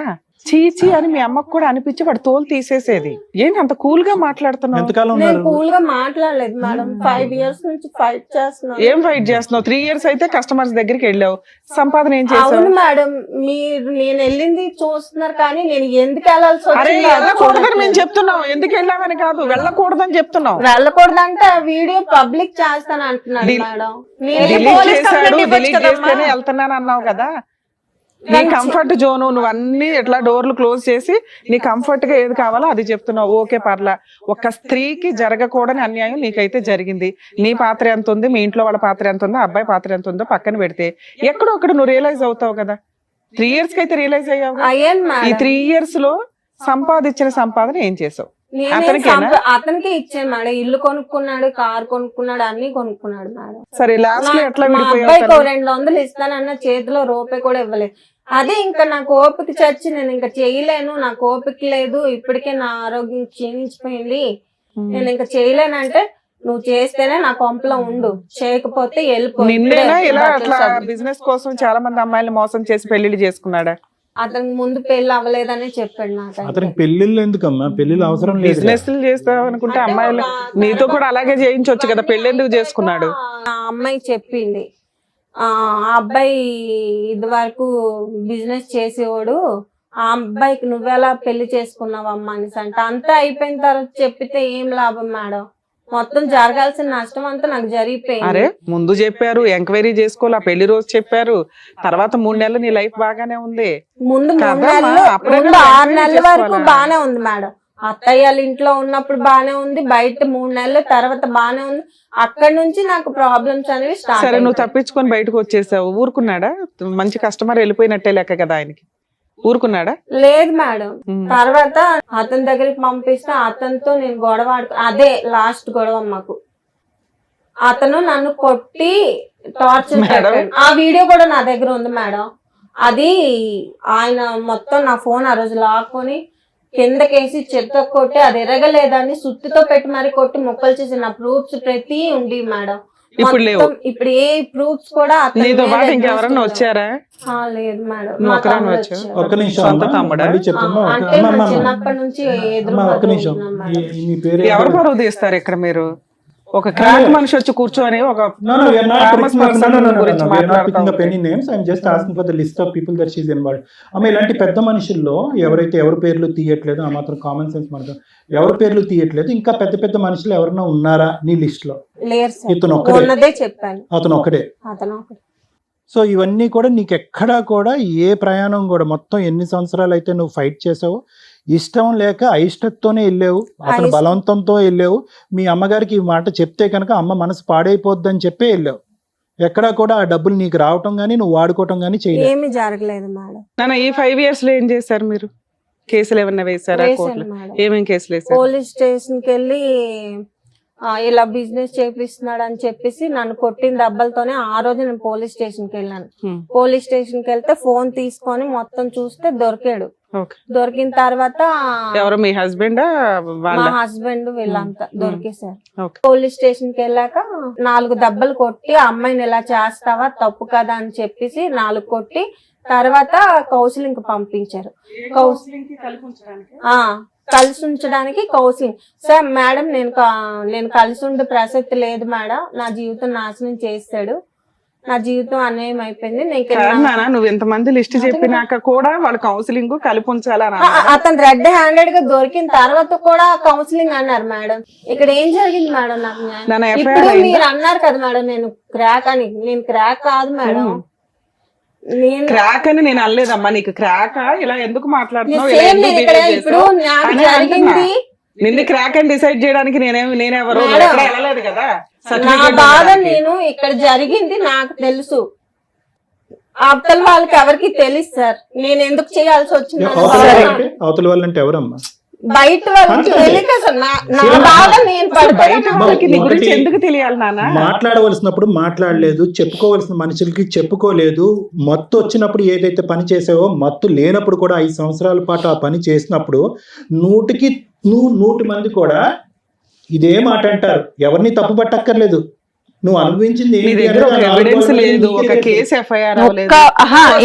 చీచి అని మీ అమ్మకు కూడా అనిపించి వాడు తోలు తీసేసేది. ఏంటి అంత కూల్ గా మాట్లాడుతున్నావు? ఎంతకాలం నేను కూల్ గా మాట్లాడలేదు మేడం. 5 ఇయర్స్ నుంచి ఫైట్ చేస్తున్నాను. ఏం ఫైట్ చేస్తున్నావు? 3 ఇయర్స్ అయితే కస్టమర్స్ దగ్గరికి వెళ్ళావు, సంపాదన ఏం చేసావు? అవును మేడం, మీరు నేను వెళ్ళింది చూస్తున్నారు కానీ నేను ఎందుకు వెళ్ళాల్సి అరే వచ్చిందో వెళ్ళకూడదని మేము చెప్తున్నాం. ఎందుకు వెళ్ళామని కాదు, వెళ్ళకూడదని చెప్తున్నాం. వెళ్ళకూడదంటే వీడియో పబ్లిక్ చేస్తాను అంటున్నాను మేడం. డిలీట్ చేశాడు, డిలీట్ చేస్తేనే వెళ్తున్నాను అన్నావు కదా. నీ కంఫర్ట్ జోన్, నువ్వు అన్ని ఎట్లా డోర్లు క్లోజ్ చేసి నీ కంఫర్ట్ గా ఏది కావాలో అది చెప్తున్నావు. ఓకే పర్లా. ఒక స్త్రీకి జరగకూడని అన్యాయం నీకైతే జరిగింది. నీ పాత్ర ఎంత ఉంది, మీ ఇంట్లో వాళ్ళ పాత్ర ఎంత ఉందో, అబ్బాయి పాత్ర ఎంత ఉందో పక్కన పెడితే ఎక్కడో ఒకటి నువ్వు రియలైజ్ అవుతావు కదా. 3 ఇయర్స్ కి అయితే రియలైజ్ అయ్యావు. ఈ 3 ఇయర్స్ లో సంపాదించిన సంపాదన ఏం చేసావు? అతనికి ఇచ్చాను మేడం. ఇల్లు కొనుక్కున్నాడు, కార్ కొనుక్కున్నాడు, అన్ని కొనుక్కున్నాడు మేడం. సరే లాస్ట్ లో ఎట్లా మా అబ్బాయికి 200 ఇస్తానన్న చేతిలో రూపాయి కూడా ఇవ్వలేదు. అదే ఇంకా నాకు ఓపిక చచ్చి నేను ఇంకా చేయలేను, నాకు ఓపిక లేదు, ఇప్పటికే నా ఆరోగ్యం క్షీణించిపోయింది, నేను ఇంకా చేయలేనంటే నువ్వు చేస్తేనే నా కొంపలో ఉండు, చేయకపోతే వెళ్ళిపో. నిన్నేనా ఇలా అట్లా బిజినెస్ కోసం చాలా మంది అమ్మాయిలు మోసం చేసి పెళ్లిళ్ళు చేసుకున్నాడా? అతనికి ముందు పెళ్లి అవ్వలేదని చెప్పాడు నాకు. అతనికి పెళ్లిళ్ళు ఎందుకమ్మా? పెళ్లిళ్ళు అవసరం లేదు. బిజినెస్ చేస్తావు అనుకుంటే అమ్మాయిలు నీతో కూడా అలాగే చేయించవచ్చు కదా. పెళ్లి ఎందుకు చేసుకున్నాడు? ఆ అమ్మాయి చెప్పింది, ఆ అబ్బాయి ఇది వరకు బిజినెస్ చేసేవాడు, ఆ అబ్బాయికి నువ్వెలా పెళ్లి చేసుకున్నావు అమ్మా అనేసి అంటే. అంతా అయిపోయిన తర్వాత చెప్పితే ఏం లాభం మేడం? మొత్తం జరగాల్సిన నష్టం అంతా నాకు జరిగిపోయింది. అరే ముందు చెప్పారు, ఎంక్వైరీ చేసుకోవాలి, ఆ పెళ్లి రోజు చెప్పారు, తర్వాత 3 నెలలు నీ లైఫ్ బాగానే ఉంది. ముందు 3 కదమ్మా, నెలలు అప్పుడే ముందు కదా 6 enquiry నెలల వరకు చేసుకోవాలా? బానే ఉంది మేడం. అత్తయ్య వాళ్ళ ఇంట్లో ఉన్నప్పుడు బానే ఉంది, బయట 3 నెలల తర్వాత బానే ఉంది. అక్కడ నుంచి నాకు ప్రాబ్లమ్స్ అనేవి సరే స్టార్ట్. నువ్వు తప్పించుకొని బయటకు వచ్చేసావు, ఊరుకున్నాడా? మంచి కస్టమర్ వెళ్ళిపోయినట్టే లెక్క కదా ఆయనకి, ఊరుకున్నాడా? లేదు మేడం. ఉమ్. తర్వాత అతని దగ్గరికి పంపిస్తే అతనితో నేను గొడవ అదే లాస్ట్ గొడవ మాకు. అతను నన్ను కొట్టి టార్చర్ మేడం? పెట్టాడు. ఆ వీడియో కూడా నా దగ్గర ఉంది మేడం. అది ఆయన మొత్తం నా ఫోన్ ఆ రోజు లాక్కొని కిందకేసి చెత్త కొట్టి అది ఎరగలేదని సుత్తితో పెట్టి మరి కొట్టి ముక్కలు చేసి నా ప్రూఫ్స్ ప్రతి ఉంది మేడం. ఇప్పుడు లేవు. మొత్తం ఇప్పుడు ఏ ప్రూఫ్స్ కూడా అతని నీతో మీద పాటు against ఇంకెవరన్నా ఉండవు. వచ్చారా? లేదు మేడం. నువ్వు మా ఒక్కదానివే తమ్ముడు వచ్చావా? వచ్చాడు. ఒక్క నిమిషం సొంత అమ్మా, తమ్ముడా? మళ్ళీ చెప్తున్నా. అంటే అమ్మ, మా అమ్మ, చిన్నప్పటి నుంచి ఎదురు అమ్మ, ఒక్క నిమిషం. ఉన్నాం మేడం. మీ పేరు ఎవరు పరువు తీస్తారు ఇక్కడ? మీరు ఒక క్రాక్ మనిషి వచ్చి కూర్చొని ఒక No, we are not famous picking up- person no, no, no, no, గురించి no, we are not మాట్లాడుతూ picking up ఉంటే. any names. I'm just asking for the list of people that she's involved. అమ్మ, ఇలాంటి పెద్ద మనుషుల్లో ఎవరైతే ఎవరి పేర్లు తీయట్లేదు, ఆ మాత్రం కామన్ సెన్స్ మనకు ఎవరి పేర్లు తీయట్లేదు, ఇంకా పెద్ద పెద్ద మనుషులు ఎవరైనా ఉన్నారా నీ లిస్ట్ లో? లేరు సార్. ఇతను ఒక్కడే. ఉన్నదే చెప్పాను. అతను ఒకడే. అతను ఒకడే. సో ఇవన్నీ కూడా నీకు ఎక్కడా కూడా ఏ ప్రయాణం కూడా మొత్తం ఎన్ని సంవత్సరాలు అయితే నువ్వు ఫైట్ చేసావు, ఇష్టం లేక అయిష్టతోనే వెళ్ళావు, అతను బలవంతంతో వెళ్ళావు. మీ అమ్మగారికి ఈ మాట చెప్తే కనుక అమ్మ మనసు పాడైపోద్దని చెప్పే వెళ్ళావు. ఎక్కడా కూడా ఆ డబ్బులు నీకు రావటం కానీ నువ్వు వాడుకోవటం కానీ చేయలేదు. ఏమీ జరగలేదు మేడం. నాన్న ఈ 5 years లో ఏం చేశారు మీరు? కేసులు ఏమన్నా వేసారా వేశాను కోర్టులో? మేడం. ఏమేం కేసులు వేసారు? పోలీస్ స్టేషన్ కి వెళ్ళి ఇలా బిజినెస్ చేపిస్తున్నాడు అని చెప్పేసి నన్ను కొట్టిన దెబ్బలతోనే ఆ రోజు నేను పోలీస్ స్టేషన్ కి వెళ్ళాను. Hmm. పోలీస్ స్టేషన్ కి వెళ్తే ఫోన్ తీసుకొని మొత్తం చూస్తే దొరికాడు. Okay. దొరికిన తర్వాత ఎవరు మీ హస్బెండ్ మా వాళ్ళ? హస్బెండ్ వీళ్ళంతా దొరికేశారు. Okay. పోలీస్ స్టేషన్ కి వెళ్ళాక 4 దెబ్బలు కొట్టి ఆ అమ్మాయిని ఇలా చేస్తావా తప్పు కదా అని చెప్పేసి 4 కొట్టి తర్వాత కౌన్సిలింగ్ పంపించారు. కలిసి ఉంచడానికి కౌన్సిలింగ్. సార్ మేడం నేను కలిసి ఉండే ప్రసక్తి లేదు మేడం, నా జీవితం నాశనం చేస్తాడు, నా జీవితం అన్యాయం అయిపోయింది. నాన్న నువ్వు ఇంతమంది లిస్ట్ చెప్పినాక కూడా వాళ్ళు కౌన్సిలింగ్ కలిపి ఉంచాలని అతను రెడ్ హ్యాండెడ్ గా దొరికిన తర్వాత కూడా కౌన్సిలింగ్ అన్నారు మేడం. ఇక్కడ ఏం జరిగింది మేడం? నాకు నాన్న న్యాయం. FIR ఇప్పుడు అయిందా? మీరు అన్నారు కదా మేడం నేను క్రాక్ అని. నేను క్రాక్ కాదు మేడం. నేను క్రాక్ అని నేను అనలేదమ్మా. నీకు క్రాక్ ఇలా ఎందుకు మాట్లాడుతున్నావు, ఇలా సేమ్ ఎందుకు నేను ఇక్కడ behave ఇప్పుడు చేసావు నాకు అని జరిగింది అంటున్నా. నిన్ను క్రాక్ అని డిసైడ్ చేయడానికి నేనెవరు మేడం, ఎక్కడ వెళ్ళలేదు కదా. నా Certificate బాధ ఇవ్వడానికి. నేను ఇక్కడ జరిగింది నాకు తెలుసు, అవతల వాళ్ళకి ఎవరికి తెలుసు సార్. నేను ఎందుకు చేయాల్సి వచ్చింది అవతల వాళ్ళంటే ఎవరమ్మా? బయట వాళ్ళకి తెలియక సార్. నా బాధ నేను అసలు బయట పడుతున్నా. వాళ్ళకి నీ గురించి ఒకటి ఎందుకు తెలియాలి నాన్న? మాట్లాడవలసినప్పుడు మాట్లాడలేదు, చెప్పుకోవలసిన మనుషులకి చెప్పుకోలేదు. మత్తు వచ్చినప్పుడు ఏదైతే పని చేసావో, మత్తు లేనప్పుడు కూడా 5 సంవత్సరాల పాటు ఆ పని చేసినప్పుడు 100 మంది కూడా ఇదే మాట అంటారు. ఎవరిని తప్పు పట్టక్కర్లేదు. నువ్వు అనుభవించింది నీ ఏంటి దగ్గర ఒక అనేది ఎవిడెన్స్ నాలుగు లేదు, రోజులు ఒక నీకే కేసు ఎఫ్ఐఆర్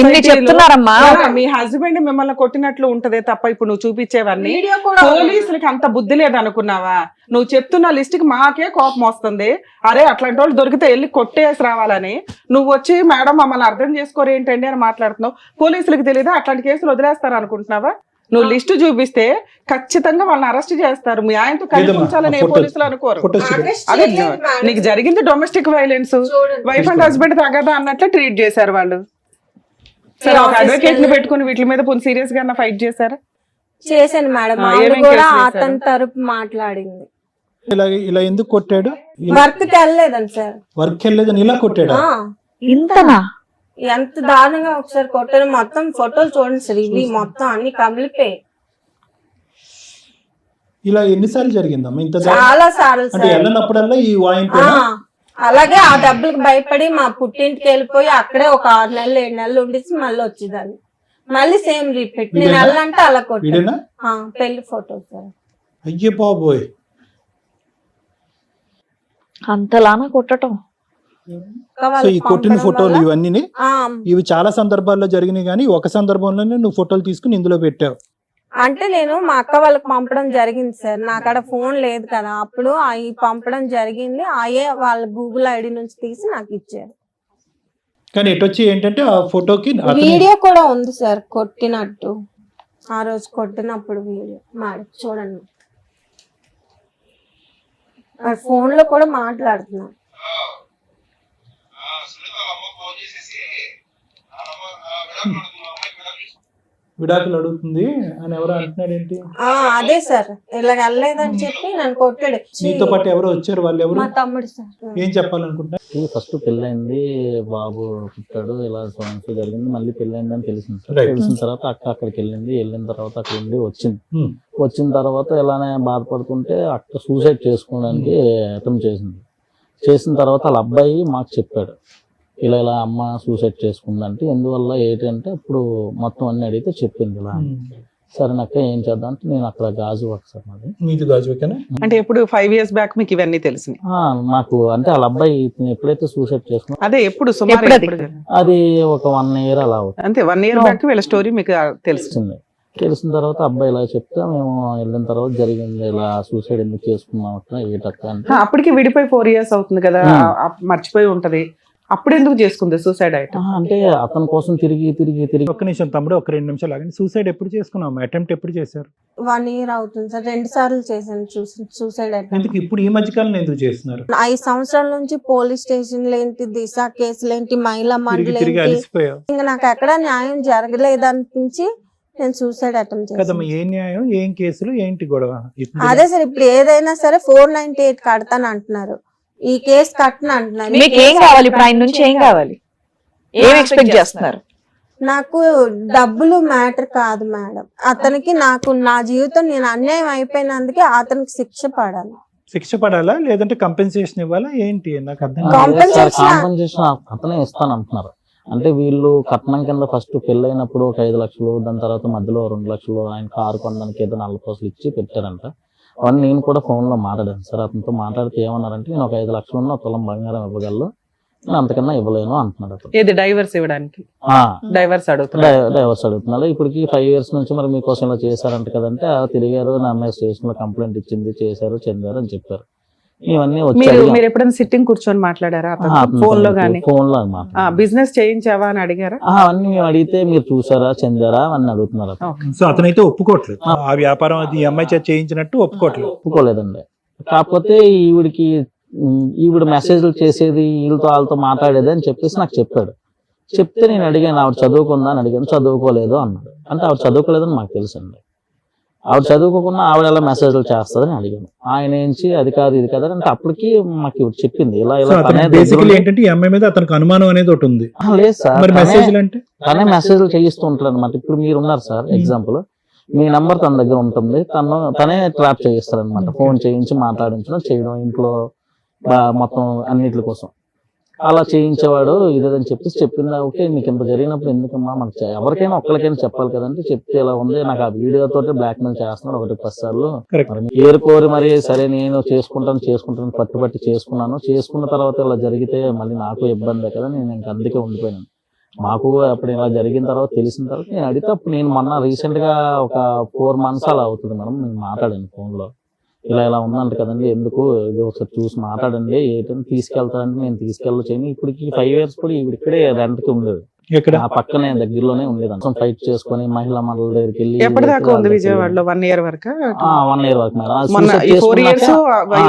ఇన్ని చెప్తున్నారమ్మా. మీ హస్బెండ్ మిమ్మల్ని కొట్టినట్లు ఉంటదే తప్ప ఇప్పుడు నువ్వు చూపించేవన్నీ వీడియో కూడా ఉంది. పోలీసులకి అంత బుద్ధి లేదు అనుకున్నావా? నువ్వు చెప్తున్న లిస్ట్ కి మాకే కోపం వస్తుంది. అరే అట్లాంటి వాళ్ళు దొరికితే వెళ్ళి కొట్టేసి రావాలని. నువ్వు వచ్చి మేడం మమ్మల్ని అర్థం చేసుకోరు ఏంటండి అని మాట్లాడుతున్నావు. పోలీసులకు తెలియదా అట్లాంటి కేసులు వదిలేస్తారు అనుకుంటున్నావా? నువ్వు లిస్టు చూపిస్తే ఖచ్చితంగా వాళ్ళని అరెస్ట్ చేస్తారు. మీ ఆయనతో కలిసి లేదమ్మా, ఉంచాలని ఏ ఫోటోస్- పోలీసులు అనుకోరు. ఫోటోస్ చూడు. అదే నీకు జరిగింది డొమెస్టిక్ వైలెన్స్, చూడండి. వైఫ్ అండ్ హస్బెండ్ తగదా అన్నట్లు ట్రీట్ చేశారు వాళ్ళు. సరే ఒక అడ్వకేట్ ని పెట్టుకుని వీటి మీద సీరియస్ గా ఫైట్ చేశారా? చేశాను మేడం. ఆ, ఆవిడ ఏమేం కూడా కేసులు అతని తరపు మాట్లాడింది. ఇలా ఎందుకు కొట్టాడు? వర్క్ కి వెళ్ళలేదండి సార్. వర్క్ వెళ్ళలేదని ఇలా కొట్టాడా? ఆ, ఇంతనా? ఎంత దారుణంగా ఒకసారి కొట్టారు. మొత్తం ఫోటోలు చూడండి సార్, ఇవి మొత్తం అన్ని కమిలిపోయి. ఇలా ఎన్నిసార్లు జరిగిందమ్మా? ఇంత చాలా సార్లు అంటే సార్. వెళ్ళినప్పుడల్లా ఈ వాయింపు. ఆ, అలాగే ఆ డబ్బులకు భయపడి మా పుట్టింటికి వెళ్ళిపోయి అక్కడే ఒక 6 నెలలు 7 నెలలు ఉండేసి మళ్ళీ వచ్చేదాన్ని. మళ్ళీ సేమ్ రిపీట్. నేను వీడేనా? వెళ్ళంటే అలా కొట్టాను. వీడేనా? పెళ్లి ఫోటో సార్. అయ్యే బాబోయ్. అంతలానా కొట్టటం? సో ఈ కొట్టిన ఫోటోలు ఇవన్నీ ఆ, ఇవి చాలా సందర్భాల్లో జరిగినాయి, కానీ ఒక సందర్భంలోనే నువ్వు ఫోటోలు తీసుకుని ఇందులో పెట్టావు. అంటే నేను మా అక్క వాళ్ళకి పంపడం జరిగింది సార్. నా కాడ ఫోన్ లేదు కదా అప్పుడు. అవి పంపడం జరిగింది. అయ్యే వాళ్ళ గూగుల్ ఐడి నుంచి తీసి నాకు ఇచ్చారు. కానీ ఎటొచ్చి ఏంటంటే ఆ ఫోటోకి అతని వీడియో కూడా ఉంది సార్ కొట్టినట్టు. ఆ రోజు కొట్టినప్పుడు వీడియో మేడం చూడండి. ఫోన్ లో కూడా మాట్లాడుతున్నాను. విడాకులు అడుగుతుంది అని ఎవరో అంటున్నాడు ఏంటి? అదే సార్, ఇలా వెళ్ళలేదని చెప్పి నన్ను కొట్టాడు. మీతో పాటు ఎవరో వచ్చారు, వాళ్ళు ఎవరు? మా తమ్ముడు సార్. ఏం చెప్పాలనుకుంటున్నా? ఫస్ట్ పెళ్ళైంది, బాబు పుట్టాడు, ఇలా సమస్య జరిగింది, మళ్ళీ పెళ్ళైంది అని తెలిసింది సార్. Right. తెలిసిన తర్వాత అక్కడికి వెళ్ళిన తర్వాత అక్కడ ఉండి వచ్చింది. Hmm. వచ్చిన తర్వాత ఇలానే బాధపడుతుంటే అక్క సూసైడ్ చేసుకోవడానికి అటెంప్ట్ చేసిన తర్వాత వాళ్ళ అబ్బాయి మాకు చెప్పాడు, ఇలా అమ్మ సూసైడ్ చేసుకుందంటే ఎందువల్ల ఏంటంటే అప్పుడు మొత్తం అన్ని అడిగితే చెప్పింది ఇలా. సరేనక్క ఏం చేద్దాం అంటే నేను అక్కడ గాజు వర్క్ సార్ మాది. మీది గాజువేనా? అంటే ఎప్పుడు 5 years బ్యాక్ మీకు ఇవన్నీ తెలిసినాయి? నాకు అంటే వాళ్ళ అబ్బాయి ఎప్పుడైతే సూసైడ్ చేసుకున్నా అదే ఎప్పుడు సుమారు ఎప్పుడు అది? ఎప్పుడు? అది ఒక 1 year అలా అవుతుంది. అంతే 1 year బ్యాక్ వీళ్ళ స్టోరీ మీకు తెలిసింది. తెలిసిన తర్వాత అబ్బాయి ఇలా చెప్తే మేము వెళ్ళిన తర్వాత జరిగింది, ఇలా సూసైడ్ ఎందుకు చేసుకున్నాం అక్క ఏటక్క అంటే అప్పటికి విడిపోయి 4 years అవుతుంది కదా, మర్చిపోయి ఉంటది. అప్పుడు ఎందుకు చేసుకుంది సూసైడ్ ఐటమ్? అంటే అతని కోసం తిరిగి ఒక్క నిమిషం తమ్ముడు, ఒక 2 నిమిషాలు ఆగండి. సూసైడ్ ఎప్పుడు చేసుకున్నాం? అటెంప్ట్ ఎప్పుడు చేశారు? 1 year అవుతుంది సార్. 2 సార్లు చేశాను సూసైడ్ అటెంప్ట్. ఎందుకు ఇప్పుడు ఈ మధ్య కాలం ఎందుకు చేస్తున్నారు? 5 సంవత్సరాల నుంచి పోలీస్ స్టేషన్లు ఏంటి, దిశ కేసులు ఏంటి, మహిళా మండలి తిరిగి ఏంటి, అలసిపోయావు ఇంకా నాకు ఎక్కడ న్యాయం జరగలేదనిపించి నేను సూసైడ్ అటెంప్ట్ కదమ్మా. చేశాను. ఏం న్యాయం, ఏం కేసులు, ఏంటి గొడవ? అదే సార్, ఇప్పుడు ఏదైనా సరే 498 కడతాను అంటున్నారు, ఈ కేసు కట్టను అంటున్నారు. మీకు ఏం కావాలి ఇప్పుడు ఆయన నుంచి? ఏం కావాలి? ఏం ఎక్స్పెక్ట్ చేస్తున్నారు? నాకు డబ్బులు మ్యాటర్ కాదు మేడం, అతనికి నాకు నా జీవితం నేను అన్యాయం అయిపోయినందుకే అతనికి శిక్ష పడాలి. శిక్ష పడాలా లేదంటే కంపెన్సేషన్ ఇవ్వాలా ఏంటి? నాకు అర్థం కాదు. కాంపెన్సేషన్ అతనే ఇస్తాను అంటున్నారు. అంటే వీళ్ళు కట్నం కింద ఫస్ట్ పెళ్ళైనప్పుడు ఒక 5 లక్షలు, దాని తర్వాత మధ్యలో 2 లక్షలు ఆయన కారు కొనడానికి ఏదో 4 కోట్లు ఇచ్చి పెట్టారంట. అవన్నీ నేను కూడా ఫోన్ లో మాట్లాడాను సార్. అతనితో మాట్లాడితే ఏమన్నారంటే నేను ఒక 5 లక్షలు ఉన్న 1 తులం బంగారం ఇవ్వగలను, నేను అంతకన్నా ఇవ్వలేను అంటున్నాడు అతను. ఏది డైవర్స్ ఇవ్వడానికి? డైవర్స్ డైవర్స్ అడుగుతున్నాడు. ఇప్పటికి 5 years నుంచి మరి మీకోసం ఇలా చేశారంట కదంటే తిరిగారు, నా అమ్మాయి స్టేషన్ లో కంప్లైంట్ ఇచ్చింది, చేశారు, చెందారు అని చెప్పారు. ఇవన్నీ మీరు ఎప్పుడైనా సిట్టింగ్ కూర్చొని మాట్లాడారా ఫోన్ లో గానీ? ఫోన్ లో బిజినెస్ చేయించావా అని అడిగారా? అవన్నీ మేము అడిగితే మీరు చూసారా, చెందారా అని అడుగుతున్నారు. సో అతనైతే ఒప్పుకోవట్లేదు ఆ వ్యాపారం అది ఈ అమ్మాయి చేత చేయించినట్టు ఒప్పుకోవట్లేదు. ఒప్పుకోలేదండి. కాకపోతే ఈవిడ మెసేజ్లు చేసేది, వీళ్ళతో వాళ్ళతో మాట్లాడేది అని చెప్పేసి నాకు చెప్పాడు. చెప్తే నేను అడిగాను ఆవిడ చదువుకుందా అని అడిగాను. చదువుకోలేదు అన్నాడు. అంటే ఆవిడ చదువుకోలేదని మాకు తెలుసు అండి. ఆవిడ చదువుకోకుండా ఆవిడ ఎలా మెసేజ్లు చేస్తుందని అడిగాను. ఆయన ఏంచి అది కాదు ఇది కదా అంటే అప్పటికి మాకు ఇవి చెప్పింది ఇలా బేసికలీ ఏంటంటే ఈ అమ్మాయి మీద అతనికి అనుమానం అనేది ఒకటి ఉంది. లేదు సార్, మరి మెసేజ్లు అంటే తనే మెసేజ్లు చేయిస్తూ ఉంటారు అనమాట. ఇప్పుడు మీరు ఉన్నారు సార్, ఎగ్జాంపుల్ మీ నంబర్ తన దగ్గర ఉంటుంది, తనే ట్రాప్ చేయిస్తారు అనమాట. ఫోన్ చేయించి మాట్లాడించడం చేయడం ఇంట్లో మొత్తం అన్నిటి కోసం అలా చేయించేవాడు ఇదేదని చెప్పేసి చెప్పిందా. ఓకే నీకు ఇంత జరిగినప్పుడు ఎందుకమ్మా, మనకు ఎవరికైనా ఒక్కరికైనా చెప్పాలి కదంటే చెప్తే ఇలా ఉంది, నాకు ఆ వీడియోతో బ్లాక్ మెయిల్ చేస్తున్నాడు 1-10 సార్లు. ఏరుకోరి మరి సరే నేను చేసుకుంటాను పట్టుబట్టి చేసుకున్న తర్వాత ఇలా జరిగితే మళ్ళీ నాకు ఇబ్బందే కదా, నేను ఇంక అందుకే ఉండిపోయాను. మాకు అప్పుడు ఇలా జరిగిన తర్వాత తెలిసిన తర్వాత నేను అడిగితే అప్పుడు నేను మొన్న రీసెంట్ గా ఒక 4 months అలా అవుతుంది మేడం, నేను మాట్లాడాను ఫోన్ లో ఇలా ఉందంట కదండి, ఎందుకు ఇది ఒకసారి చూసి మాట్లాడండి, ఏంటని తీసుకెళ్తానంటే నేను తీసుకెళ్ళొచ్చాను. ఇప్పటికి 5 years కూడా ఇక్కడే రెంట్ కి ఉండేది, ఆ పక్కనే దగ్గరలోనే ఉండేది. అంతా ఫైట్ చేసుకుని మహిళా మండలి దగ్గరికి వెళ్ళి ఎప్పటిదాకా ఉంది విజయవాడలో? 1 year వరకు. 1 year వరకు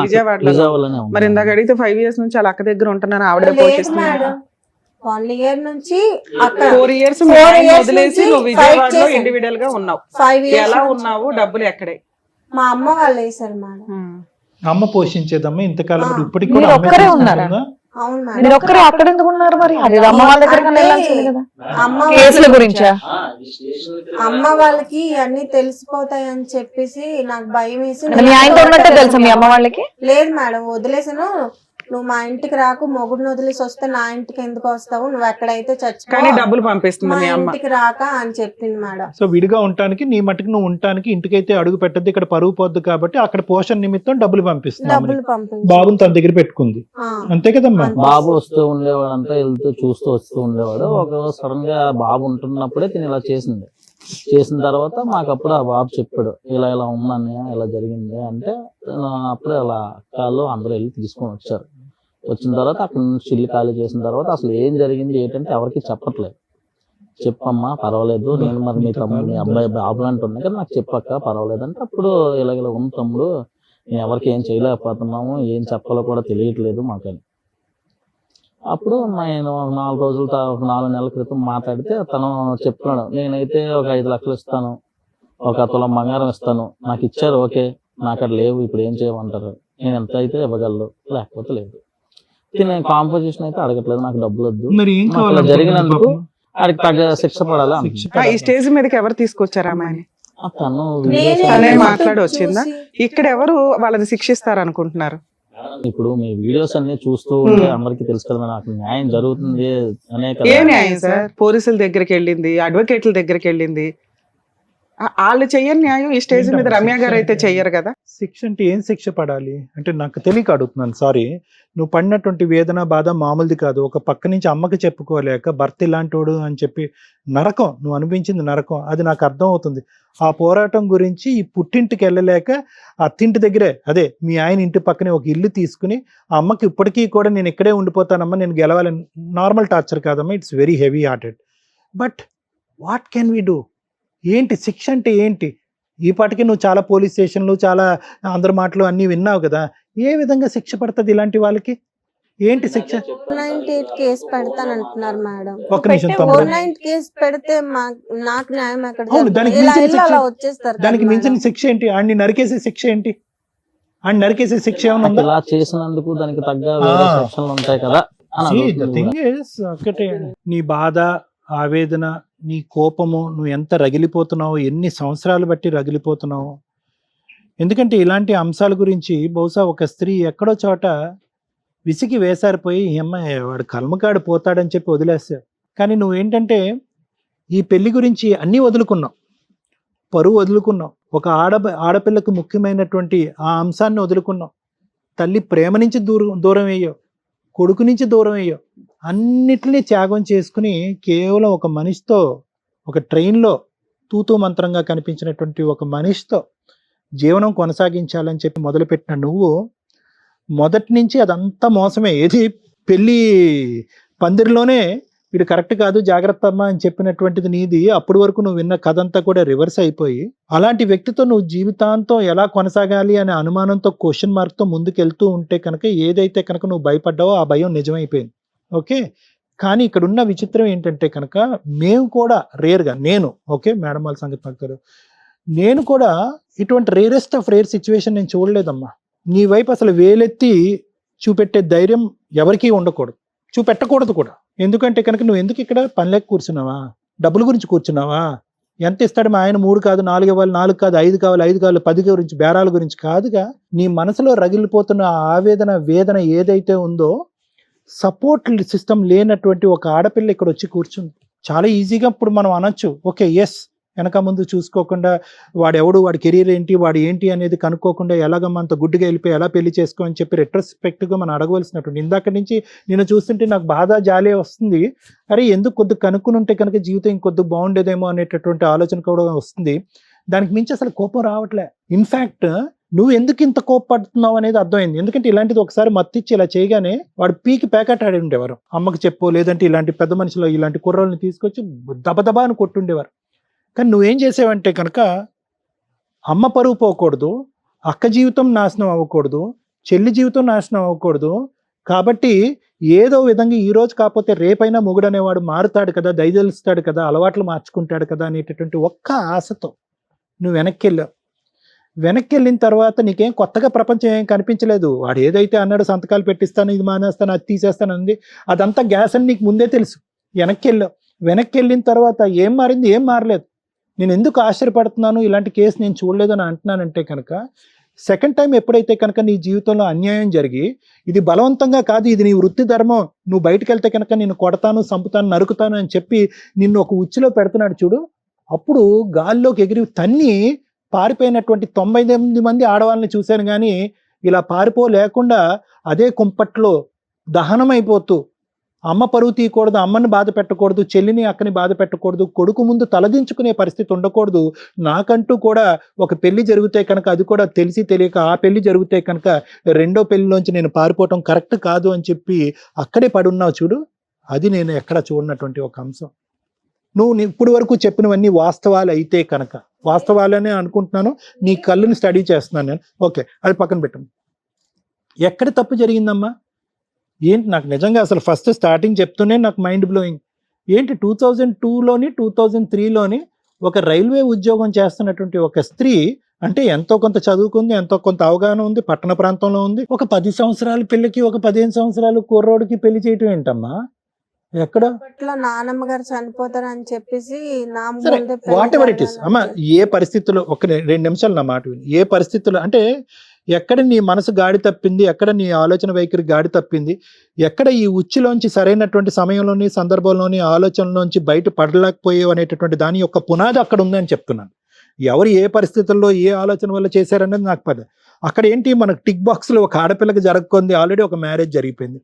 విజయవాడలోనే. మరి ఇందాక అడిగితే 5 years నుంచి అలా అక్క దగ్గర ఉంటున్నాను ఆవిడ పోషిస్తున్నారు. 1 year నుంచి 4 years వదిలేసి నువ్వు విజయవాడలో ఇండివిడువల్ గా ఉన్నావు. 5 years ఎలా ఉన్నావు? డబ్బులు ఎక్కడే? మా అమ్మ వాళ్ళు వేసారు మేడం. అమ్మ పోషించేదమ్మా ఇంతకాలం. ఇప్పటికి మీరు ఒక్కరే ఉన్నారా? అవును మీరు మేడం. ఒక్కరే అక్కడ ఎందుకు ఉన్నారు మరి? అది అమ్మ వాళ్ళ దగ్గర వెళ్ళాల్సింది కదా. అమ్మ కేసుల గురించా? అమ్మ వాళ్ళకి అన్ని తెలిసిపోతాయి అని చెప్పేసి నాకు భయం వేసి మీ ఆయనతో ఉన్నట్టే తెలుసా మీ అమ్మ వాళ్ళకి? లేదు మేడం, వదిలేసాను. నువ్వు మా ఇంటికి రాకు, మొగుడిని వదిలేసి వస్తే నా ఇంటికి ఎందుకు వస్తావు, నువ్వు ఎక్కడైతే చచ్చిపో, కానీ డబ్బులు పంపిస్తుంది మా మీ అమ్మ. ఇంటికి రాక అని చెప్పింది మేడం. సో విడిగా ఉండటానికి నీ మట్టుకు నువ్వు ఉండటానికి ఇంటికైతే అడుగు పెట్టద్దు, ఇక్కడ పరువు పోద్దు కాబట్టి అక్కడ పోషణ నిమిత్తం డబ్బులు పంపిస్తుంది. డబ్బులు పంపింది. బాబుని తన దగ్గర పెట్టుకుంది, అంతే కదమ్మా. బాబు వస్తూ ఉండేవాడు అంతా, వెళ్తూ చూస్తూ వస్తూ ఉండేవాడు. ఒక సడన్ గా బాబు ఉంటున్నప్పుడే తిని ఇలా చేసిన తర్వాత మాకు అప్పుడు ఆ బాబు చెప్పాడు ఇలా ఉందని, ఇలా జరిగింది అంటే అప్పుడే అలా కాళ్ళు అందరూ వెళ్ళి తీసుకొని వచ్చారు. వచ్చిన తర్వాత అక్కడ నుంచి ఇల్లు ఖాళీ చేసిన తర్వాత అసలు ఏం జరిగింది ఏంటంటే ఎవరికి చెప్పట్లేదు. చెప్పమ్మా పర్వాలేదు, నేను మరి మీ తమ్ముడు మీ అబ్బాయి బాబులు అంటున్నా కదా, నాకు చెప్పక్క పర్వాలేదు అంటే అప్పుడు ఇలా ఉంది తమ్ముడు, ఎవరికి ఏం చేయలేకపోతున్నాము, ఏం చెప్పాలో కూడా తెలియట్లేదు మాకని. అప్పుడు నేను ఒక 4 రోజుల ఒక 4 నెలల క్రితం మాట్లాడితే తను చెప్తున్నాడు, నేనైతే ఒక 5 లక్షలు ఇస్తాను, ఒక తులం బంగారం ఇస్తాను, నాకు ఇచ్చారు ఓకే, నాకు అక్కడ లేవు, ఇప్పుడు ఏం చేయమంటారు, నేను ఎంత అయితే ఇవ్వగలను, లేకపోతే లేదు. నేను కాంపోజిషన్ అయితే అడగట్లేదు, నాకు డబ్బులు వద్దు, మరి ఏం మాకు ఇలా కావాలి జరిగినందుకు ఆడికి తగ్గ శిక్ష పడాలి అంటున్నాను. ఈ స్టేజ్ మీదకి ఎవరు తీసుకొచ్చారు అమ్మాయిని? తను నేనే తనే YouTube మాట్లాడి వచ్చిందా? చూసి- ఇక్కడ ఎవరు వాళ్ళని శిక్షిస్తారు అనుకుంటున్నారు? ఇప్పుడు మీ వీడియోస్ అన్ని చూస్తూ ఉంటే అందరికీ తెలుసు కదా నాకు న్యాయం జరుగుతుంది అనే ఏ కదా. న్యాయం సార్? పోలీసుల దగ్గరికి వెళ్ళింది, అడ్వకేట్ల దగ్గరికి వెళ్ళింది, వాళ్ళు చెయ్యని న్యాయం ఈ స్టేజ్ మీద రమ్య గారు అయితే చెయ్యరు కదా. శిక్ష అంటే ఏం శిక్ష పడాలి అంటే నాకు తెలియక అడుగుతున్నాను, సారీ. నువ్వు పడినటువంటి వేదన బాధ మామూలుది కాదు. ఒక పక్క నుంచి అమ్మకి చెప్పుకోలేక భర్త ఇలాంటోడు అని చెప్పి నరకం, నువ్వు అనిపించింది నరకం, అది నాకు అర్థం అవుతుంది. ఆ పోరాటం గురించి ఈ పుట్టింటికి వెళ్ళలేక అత్తింటి దగ్గరే, అదే మీ ఆయన ఇంటి పక్కనే ఒక ఇల్లు తీసుకుని ఆ అమ్మకి ఇప్పటికీ కూడా నేను ఇక్కడే ఉండిపోతానమ్మా, నేను గెలవాలని, నార్మల్ టార్చర్ కాదమ్మా, it's very heavy hearted. But what can we do? ఏంటి శిక్ష అంటే ఏంటి? ఈ పాటికి నువ్వు చాలా పోలీస్ స్టేషన్లు, చాలా అందరి మాటలు అన్నీ విన్నావు కదా, ఏ విధంగా శిక్ష పడుతుంది ఇలాంటి వాళ్ళకి? ఏంటి శిక్ష? 498 కేసు పెడతానంటున్నారు మేడం. ఒక్క నిమిషం తమ్ముడు. 498 కేసు పెడితే నాకు న్యాయం ఎక్కడ అవును, జరుగుతుంది? దానికి ఇలా మించిన ఇల్లు శిక్ష, అలా వచ్చేస్తారు కదా దానికి మించిన మేడం. శిక్ష ఏంటి? ఆడిని నరికేసే శిక్ష ఏంటి? ఆడిని నరికేసే శిక్ష ఏమైనా ఉందా? ఇలా చేసినందుకు దానికి తగ్గ వేరే సెక్షన్లు ఉంటాయి కదా అని See, the అడుగుతుంది thing కూడా. is, ఒకటే, నీ బాధ, ఆవేదన, నీ కోపము, నువ్వు ఎంత రగిలిపోతున్నావు, ఎన్ని సంవత్సరాలు బట్టి రగిలిపోతున్నావు. ఎందుకంటే ఇలాంటి అంశాల గురించి బహుశా ఒక స్త్రీ ఎక్కడో చోట విసిగి వేసారిపోయి ఈ అమ్మాయి వాడు కల్మకాడు పోతాడని చెప్పి వదిలేస్తావు. కానీ నువ్వేంటంటే ఈ పెళ్లి గురించి అన్నీ వదులుకున్నావు, పరువు వదులుకున్నావు, ఒక ఆడపిల్లకు ముఖ్యమైనటువంటి ఆ అంశాన్ని వదులుకున్నావు, తల్లి ప్రేమ నుంచి దూరం అయ్యావు, కొడుకు నుంచి దూరం అయ్యావు, అన్నిటినీ త్యాగం చేసుకుని కేవలం ఒక మనిషితో, ఒక ట్రైన్లో తూతూ మంత్రంగా కనిపించినటువంటి ఒక మనిషితో జీవనం కొనసాగించాలని చెప్పి మొదలుపెట్టిన నువ్వు మొదటి నుంచి అదంతా మోసమే. ఏది పెళ్ళి పందిరిలోనే వీడు కరెక్ట్ కాదు జాగ్రత్త అమ్మా అని చెప్పినటువంటిది నీది. అప్పటి వరకు నువ్వు విన్న కథ అంతా కూడా రివర్స్ అయిపోయి అలాంటి వ్యక్తితో నువ్వు జీవితాంతం ఎలా కొనసాగాలి అనే అనుమానంతో, క్వశ్చన్ మార్క్తో ముందుకెళ్తూ ఉంటే కనుక ఏదైతే కనుక నువ్వు భయపడ్డావో ఆ భయం నిజమైపోయింది. ఓకే, కానీ ఇక్కడ ఉన్న విచిత్రం ఏంటంటే కనుక మేము కూడా రేర్గా, నేను ఓకే మేడం వాళ్ళ సంగతి నాకు తెలియదు, నేను కూడా ఇటువంటి రేరెస్ట్ ఆఫ్ రేర్ సిచ్యువేషన్ నేను చూడలేదమ్మా. నీ వైపు అసలు వేలెత్తి చూపెట్టే ధైర్యం ఎవరికీ ఉండకూడదు, చూపెట్టకూడదు కూడా. ఎందుకంటే కనుక నువ్వు ఎందుకు ఇక్కడ పని లేక కూర్చున్నావా? డబ్బుల గురించి కూర్చున్నావా? ఎంత ఇస్తాడు మా ఆయన? 3 కాదు 4 ఇవ్వాలి, 4 కాదు 5 కావాలి, 5 కావాలి 10 గురించి, బేరాల గురించి కాదుగా. నీ మనసులో రగిలిపోతున్న ఆవేదన, వేదన ఏదైతే ఉందో, సపోర్ట్ సిస్టమ్ లేనటువంటి ఒక ఆడపిల్ల ఇక్కడ వచ్చి కూర్చుంది. చాలా ఈజీగా ఇప్పుడు మనం అనొచ్చు, ఓకే ఎస్, వెనక ముందు చూసుకోకుండా వాడెవడు, వాడి కెరీర్ ఏంటి, వాడు ఏంటి అనేది కనుక్కోకుండా ఎలాగమ్మా అంత గుడ్డిగా వెళ్ళిపోయి ఎలా పెళ్లి చేసుకో అని చెప్పి రెట్రోస్పెక్ట్గా మనం అడగవలసినటువంటి. ఇందాక నుంచి నేను చూస్తుంటే నాకు బాధ జాలే వస్తుంది. అరే ఎందుకు కొద్దిగా కనుక్కుని ఉంటే కనుక జీవితం ఇంకొద్ది బాగుండేదేమో అనేటటువంటి ఆలోచన కూడా వస్తుంది. దానికి మించి అసలు కోపం రావట్లే. ఇన్ఫ్యాక్ట్ నువ్వు ఎందుకు ఇంత కోపపడుతున్నావు అనేది అర్థమైంది. ఎందుకంటే ఇలాంటిది ఒకసారి మత్తిచ్చి ఇలా చేయగానే వాడు పీకి ప్యాకెట్ ఆడి ఉండేవారు. అమ్మకి చెప్పో, లేదంటే ఇలాంటి పెద్ద మనుషులు, ఇలాంటి కుర్రోళ్ళని తీసుకొచ్చి దబదబా అని కొట్టుండేవారు. కానీ నువ్వేం చేసావంటే కనుక అమ్మ పరువు పోకూడదు, అక్క జీవితం నాశనం అవ్వకూడదు, చెల్లి జీవితం నాశనం అవ్వకూడదు, కాబట్టి ఏదో విధంగా ఈ రోజు కాకపోతే రేపైనా మొగుడు అనేవాడు మారుతాడు కదా, దయదలుస్తాడు కదా, అలవాట్లు మార్చుకుంటాడు కదా అనేటటువంటి ఒక్క ఆశతో నువ్వు వెనక్కి వెళ్ళావు. వెనక్కి వెళ్ళిన తర్వాత నీకేం కొత్తగా ప్రపంచం ఏం కనిపించలేదు. వాడు ఏదైతే అన్నాడు, సంతకాలు పెట్టిస్తాను, ఇది మానేస్తాను, అది తీసేస్తాను అంది, అదంతా గ్యాస్ అని నీకు ముందే తెలుసు. వెనక్కి వెళ్ళావు. వెనక్కి వెళ్ళిన తర్వాత ఏం మారింది? ఏం మారలేదు. నేను ఎందుకు ఆశ్చర్యపడుతున్నాను, ఇలాంటి కేసు నేను చూడలేదని అంటున్నానంటే కనుక, సెకండ్ టైం ఎప్పుడైతే కనుక నీ జీవితంలో అన్యాయం జరిగి, ఇది బలవంతంగా కాదు, ఇది నీ వృత్తి ధర్మం, నువ్వు బయటకు వెళ్తే కనుక నిన్ను కొడతాను, చంపుతాను, నరుకుతాను అని చెప్పి నిన్ను ఒక ఉచ్చులో పెడుతున్నాడు చూడు, అప్పుడు గాల్లోకి ఎగిరి తన్ని పారిపోయినటువంటి 99 మంది ఆడవాళ్ళని చూశాను. కానీ ఇలా పారిపోలేకుండా అదే కుంపట్లో దహనం అయిపోతూ, అమ్మ పరువు తీయకూడదు, అమ్మని బాధ పెట్టకూడదు, చెల్లిని అక్కని బాధ పెట్టకూడదు, కొడుకు ముందు తలదించుకునే పరిస్థితి ఉండకూడదు. నాకంటూ కూడా ఒక పెళ్లి జరిగితే కనుక, అది కూడా తెలిసి తెలియక ఆ పెళ్లి జరిగితే కనుక రెండో పెళ్లిలోంచి నేను పారిపోవటం కరెక్ట్ కాదు అని చెప్పి అక్కడే పడున్నావు చూడు, అది నేను ఎక్కడ చూడనటువంటి ఒక అంశం. నువ్వు ఇప్పుడు వరకు చెప్పినవన్నీ వాస్తవాలు అయితే కనుక, వాస్తవాలనే అనుకుంటున్నాను, నీ కళ్ళుని స్టడీ చేస్తున్నాను నేను, ఓకే అది పక్కన పెట్టండి. ఎక్కడ తప్పు జరిగిందమ్మా ఏంటి? నాకు నిజంగా అసలు ఫస్ట్ స్టార్టింగ్ చెప్తూనే నాకు మైండ్ బ్లోయింగ్. ఏంటి 2002లోని 2003లోని ఒక రైల్వే ఉద్యోగం చేస్తున్నటువంటి ఒక స్త్రీ, అంటే ఎంతో కొంత చదువుకుంది, ఎంతో కొంత అవగాహన ఉంది, పట్టణ ప్రాంతంలో ఉంది, ఒక 10 సంవత్సరాల పిల్లకి, ఒక 15 సంవత్సరాల కుర్రోడికి పెళ్లి చేయటం ఏంటమ్మా? ఎక్కడ? అప్పట్లో నానమ్మ గారు చనిపోతారని చెప్పేసి నా సరే ముందే పెళ్లి వాట్ ఎవర్ ఇట్ ఇస్ జరగాలని అమ్మ, ఏ పరిస్థితుల్లో, ఒక 2 నిమిషాలు నా మాట విని, ఏ పరిస్థితుల్లో అంటే ఎక్కడ నీ మనసు గాడి తప్పింది, ఎక్కడ నీ ఆలోచన వైఖరి గాడి తప్పింది, ఎక్కడ ఈ ఉచ్చులోంచి సరైనటువంటి సమయంలోని, సందర్భంలోని, ఆలోచనలోంచి బయట పడలేకపోయావు అనేటటువంటి దాని యొక్క పునాది అక్కడ ఉందని చెప్తున్నాను. ఎవరు ఏ పరిస్థితుల్లో ఏ ఆలోచన వల్ల చేశారనేది నాకు పద. అక్కడ ఏంటి, మనకు టిక్ బాక్స్లో ఒక ఆడపిల్లకి జరగకుంది, ఆల్రెడీ ఒక మ్యారేజ్ జరిగిపోయింది,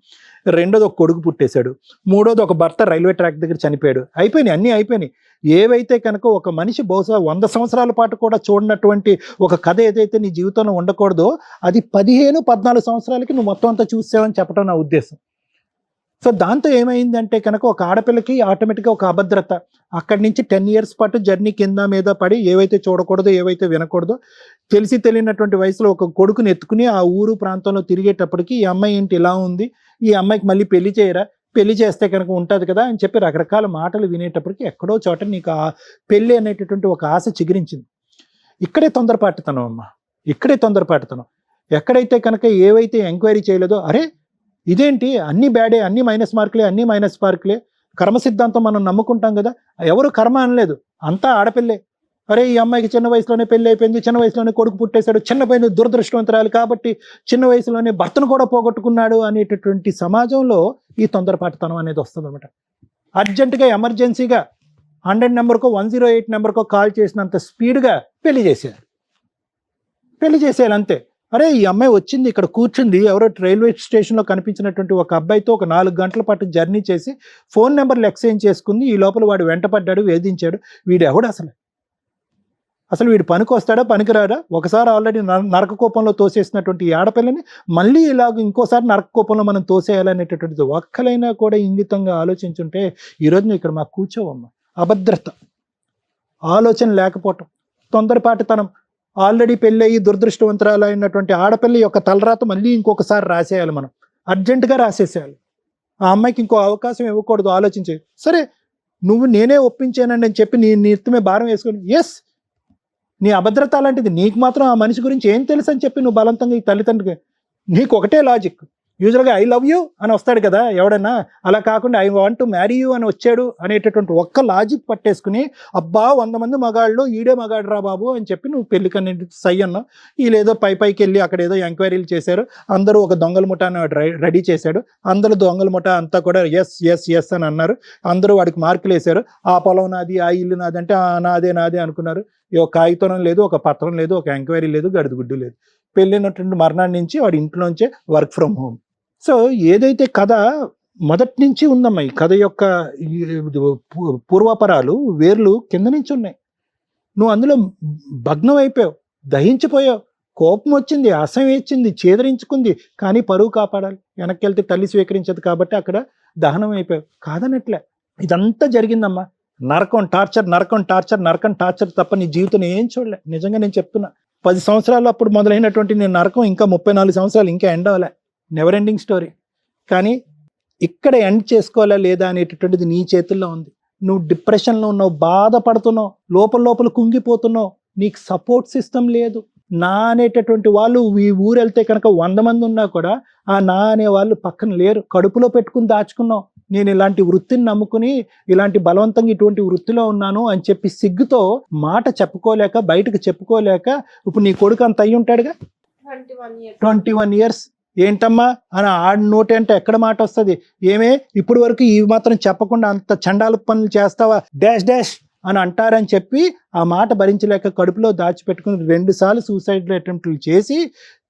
రెండోది ఒక కొడుకు పుట్టేశాడు, మూడోది ఒక భర్త రైల్వే ట్రాక్ దగ్గర చనిపోయాడు, అయిపోయినాయి, అన్నీ అయిపోయినాయి. ఏవైతే కనుక ఒక మనిషి బహుశా 100 సంవత్సరాల పాటు కూడా చూడనటువంటి ఒక కథ ఏదైతే నీ జీవితంలో ఉండకూడదో, అది 15-14 సంవత్సరాలకి నువ్వు మొత్తం అంతా చూసావని చెప్పడం నా ఉద్దేశం. సో దాంతో ఏమైందంటే కనుక ఒక ఆడపిల్లకి ఆటోమేటిక్గా ఒక అభద్రత, అక్కడి నుంచి 10 years పాటు జర్నీ కింద మీద పడి ఏవైతే చూడకూడదో, ఏవైతే వినకూడదో తెలిసి తెలియనటువంటి వయసులో ఒక కొడుకుని ఎత్తుకుని ఆ ఊరు ప్రాంతంలో తిరిగేటప్పటికి ఈ అమ్మాయి ఏంటి ఇలా ఉంది, ఈ అమ్మాయికి మళ్ళీ పెళ్లి చేయరా, పెళ్లి చేస్తే కనుక ఉంటుంది కదా అని చెప్పి రకరకాల మాటలు వినేటప్పటికి ఎక్కడో చోట నీకు ఆ పెళ్లి అనేటటువంటి ఒక ఆశ చిగురించింది. ఇక్కడే తొందరపాటుతనం అమ్మ, ఇక్కడే తొందరపాటుతనం. ఎక్కడైతే కనుక ఏవైతే ఎంక్వైరీ చేయలేదో, అరే ఇదేంటి అన్ని బ్యాడే, అన్ని మైనస్ మార్కులే, కర్మ సిద్ధాంతం మనం నమ్ముకుంటాం కదా, ఎవరు కర్మ అనలేదు, అంతా ఆడపిల్లే. అరే ఈ అమ్మాయికి చిన్న వయసులోనే పెళ్లి అయిపోయింది, చిన్న వయసులోనే కొడుకు పుట్టేశాడు, చిన్న పైన దురదృష్టవంతరాలు కాబట్టి చిన్న వయసులోనే భర్తను కూడా పోగొట్టుకున్నాడు అనేటటువంటి సమాజంలో ఈ తొందరపాటుతనం అనేది వస్తుంది అనమాట. అర్జెంటుగా ఎమర్జెన్సీగా 100 నెంబర్కో 108 నెంబర్కో కాల్ చేసినంత స్పీడ్గా పెళ్లి చేసేయాలి అంతే. అరే ఈ అమ్మాయి వచ్చింది, ఇక్కడ కూర్చుంది, ఎవరో రైల్వే స్టేషన్లో కనిపించినటువంటి ఒక అబ్బాయితో ఒక 4 గంటల పాటు జర్నీ చేసి ఫోన్ నెంబర్లు ఎక్స్చేంజ్ చేసుకుంది, ఈ లోపల వాడు వెంటపడ్డాడు, వేధించాడు. వీడు ఎవడు అసలు వీడు పనికి వస్తాడా, పనికిరాడా? ఒకసారి ఆల్రెడీ నరక కోపంలో తోసేసినటువంటి ఈ ఆడపిల్లని మళ్ళీ ఇలాగ ఇంకోసారి నరక కోపంలో మనం తోసేయాలనేటటువంటిది ఒక్కలైనా కూడా ఇంగితంగా ఆలోచించుంటే ఈరోజు నువ్వు ఇక్కడ మాకు కూర్చోవమ్మా. అభద్రత, ఆలోచన లేకపోవటం, తొందరపాటుతనం, ఆల్రెడీ పెళ్ళయి దురదృష్టవంతరాలు అయినటువంటి ఆడపిల్ల యొక్క తలరాత మళ్ళీ ఇంకొకసారి రాసేయాలి, మనం అర్జెంటుగా రాసేసేయాలి. ఆ అమ్మాయికి ఇంకో అవకాశం ఇవ్వకూడదు, ఆలోచించేది. సరే నేనే ఒప్పించానండి అని చెప్పి నీ నెత్తిమే భారం వేసుకొని, ఎస్ నీ అభద్రత అలాంటిది, నీకు మాత్రం ఆ మనిషి గురించి ఏం తెలుసు అని చెప్పి నువ్వు బలవంతంగా ఈ తల్లిదండ్రులకి, నీకు ఒకటే లాజిక్, యూజువల్గా ఐ లవ్ యూ అని వస్తాడు కదా ఎవడన్నా, అలా కాకుండా I want to marry you అని వచ్చాడు అనేటటువంటి ఒక్క లాజిక్ పట్టేసుకుని, అబ్బా 100 మంది మగాళ్ళు ఈడే మగాడు రా బాబు అని చెప్పి నువ్వు పెళ్లికని సై అన్నావు. వీళ్ళేదో పైకి వెళ్ళి అక్కడ ఏదో ఎంక్వైరీలు చేశారు, అందరూ ఒక దొంగల ముఠాను రెడీ చేశాడు, అందరూ దొంగల ముఠా అంతా కూడా ఎస్ అని అన్నారు, అందరూ వాడికి మార్కులు వేశారు, ఆ పొలం నాది, ఆ ఇల్లు నాది అంటే నాదే అనుకున్నారు. ఒక కాగితం లేదు, ఒక పత్రం లేదు, ఒక ఎంక్వైరీ లేదు, గడిదిగుడ్డు లేదు. పెళ్ళినటువంటి మర్నాడు నుంచి వాడి ఇంట్లోంచే వర్క్ ఫ్రమ్ హోమ్. సో ఏదైతే కథ మొదటి నుంచి ఉందమ్మా, ఈ కథ యొక్క పూర్వాపరాలు వేర్లు కింద నుంచి ఉన్నాయి. నువ్వు అందులో భగ్నం అయిపోయావు, దహించిపోయావు, కోపం వచ్చింది, అసహ్యం వచ్చింది, చేదరించుకుంది, కానీ పరువు కాపాడాలి, వెనక్కి వెళ్తే తల్లి స్వీకరించదు కాబట్టి అక్కడ దహనం అయిపోయావు. కాదనట్లే, ఇదంతా జరిగిందమ్మా. నరకం టార్చర్ తప్ప నీ జీవితం ఏం చూడలే. నిజంగా నేను చెప్తున్నా, 10 సంవత్సరాలు అప్పుడు మొదలైనటువంటి నేను నరకం ఇంకా 34 సంవత్సరాలు ఇంకా ఎండ్ అవ్వలే, నెవర్ ఎండింగ్ స్టోరీ. కానీ ఇక్కడ ఎండ్ చేసుకోవాలా లేదా అనేటటువంటిది నీ చేతుల్లో ఉంది. నువ్వు డిప్రెషన్లో ఉన్నావు, బాధపడుతున్నావు, లోపల కుంగిపోతున్నావు, నీకు సపోర్ట్ సిస్టమ్ లేదు. నా అనేటటువంటి వాళ్ళు ఈ ఊరు వెళ్తే కనుక 100 మంది ఉన్నా కూడా ఆ నా అనే వాళ్ళు పక్కన లేరు, కడుపులో పెట్టుకుని దాచుకున్నావు. నేను ఇలాంటి వృత్తిని నమ్ముకుని ఇలాంటి బలవంతంగా ఇటువంటి వృత్తిలో ఉన్నాను అని చెప్పి సిగ్గుతో మాట చెప్పుకోలేక, బయటకు చెప్పుకోలేక, ఇప్పుడు నీ కొడుకు అంత అయ్యి ఉంటాడుగా 21 years, ఏంటమ్మా అని ఆడి నోటి అంటే ఎక్కడ మాట వస్తుంది? ఏమే ఇప్పుడు వరకు ఈ మాత్రం చెప్పకుండా అంత చండాల పనులు చేస్తావా డాష్ అని అంటారని చెప్పి ఆ మాట భరించలేక కడుపులో దాచిపెట్టుకుని 2 సార్లు సూసైడ్ అటెంప్ట్లు చేసి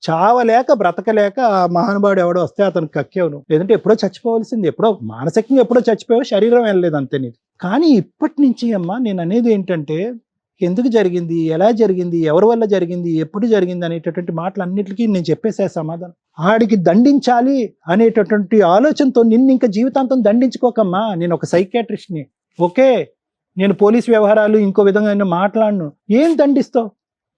చావలేక బ్రతకలేక ఆ మహానుభావుడు ఎవడో వస్తే అతను కక్కేవు నువ్వు, లేదంటే ఎప్పుడో చచ్చిపోవాల్సింది, ఎప్పుడో మానసికంగా ఎప్పుడో చచ్చిపోయావు, శరీరం వెళ్ళలేదు అంతే నీది. కానీ ఇప్పటి నుంచి అమ్మా నేను అనేది ఏంటంటే, ఎందుకు జరిగింది, ఎలా జరిగింది, ఎవరి వల్ల జరిగింది, ఎప్పుడు జరిగింది అనేటటువంటి మాటలన్నిటికీ నేను చెప్పేసే సమాధానం. ఆడికి దండించాలి అనేటటువంటి ఆలోచనతో నిన్ను ఇంకా జీవితాంతం దండించుకోకమ్మా. నేను ఒక సైకియాట్రిస్ట్ని, ఓకే, నేను పోలీస్ వ్యవహారాలు ఇంకో విధంగా నేను మాట్లాడను. ఏం దండిస్తావు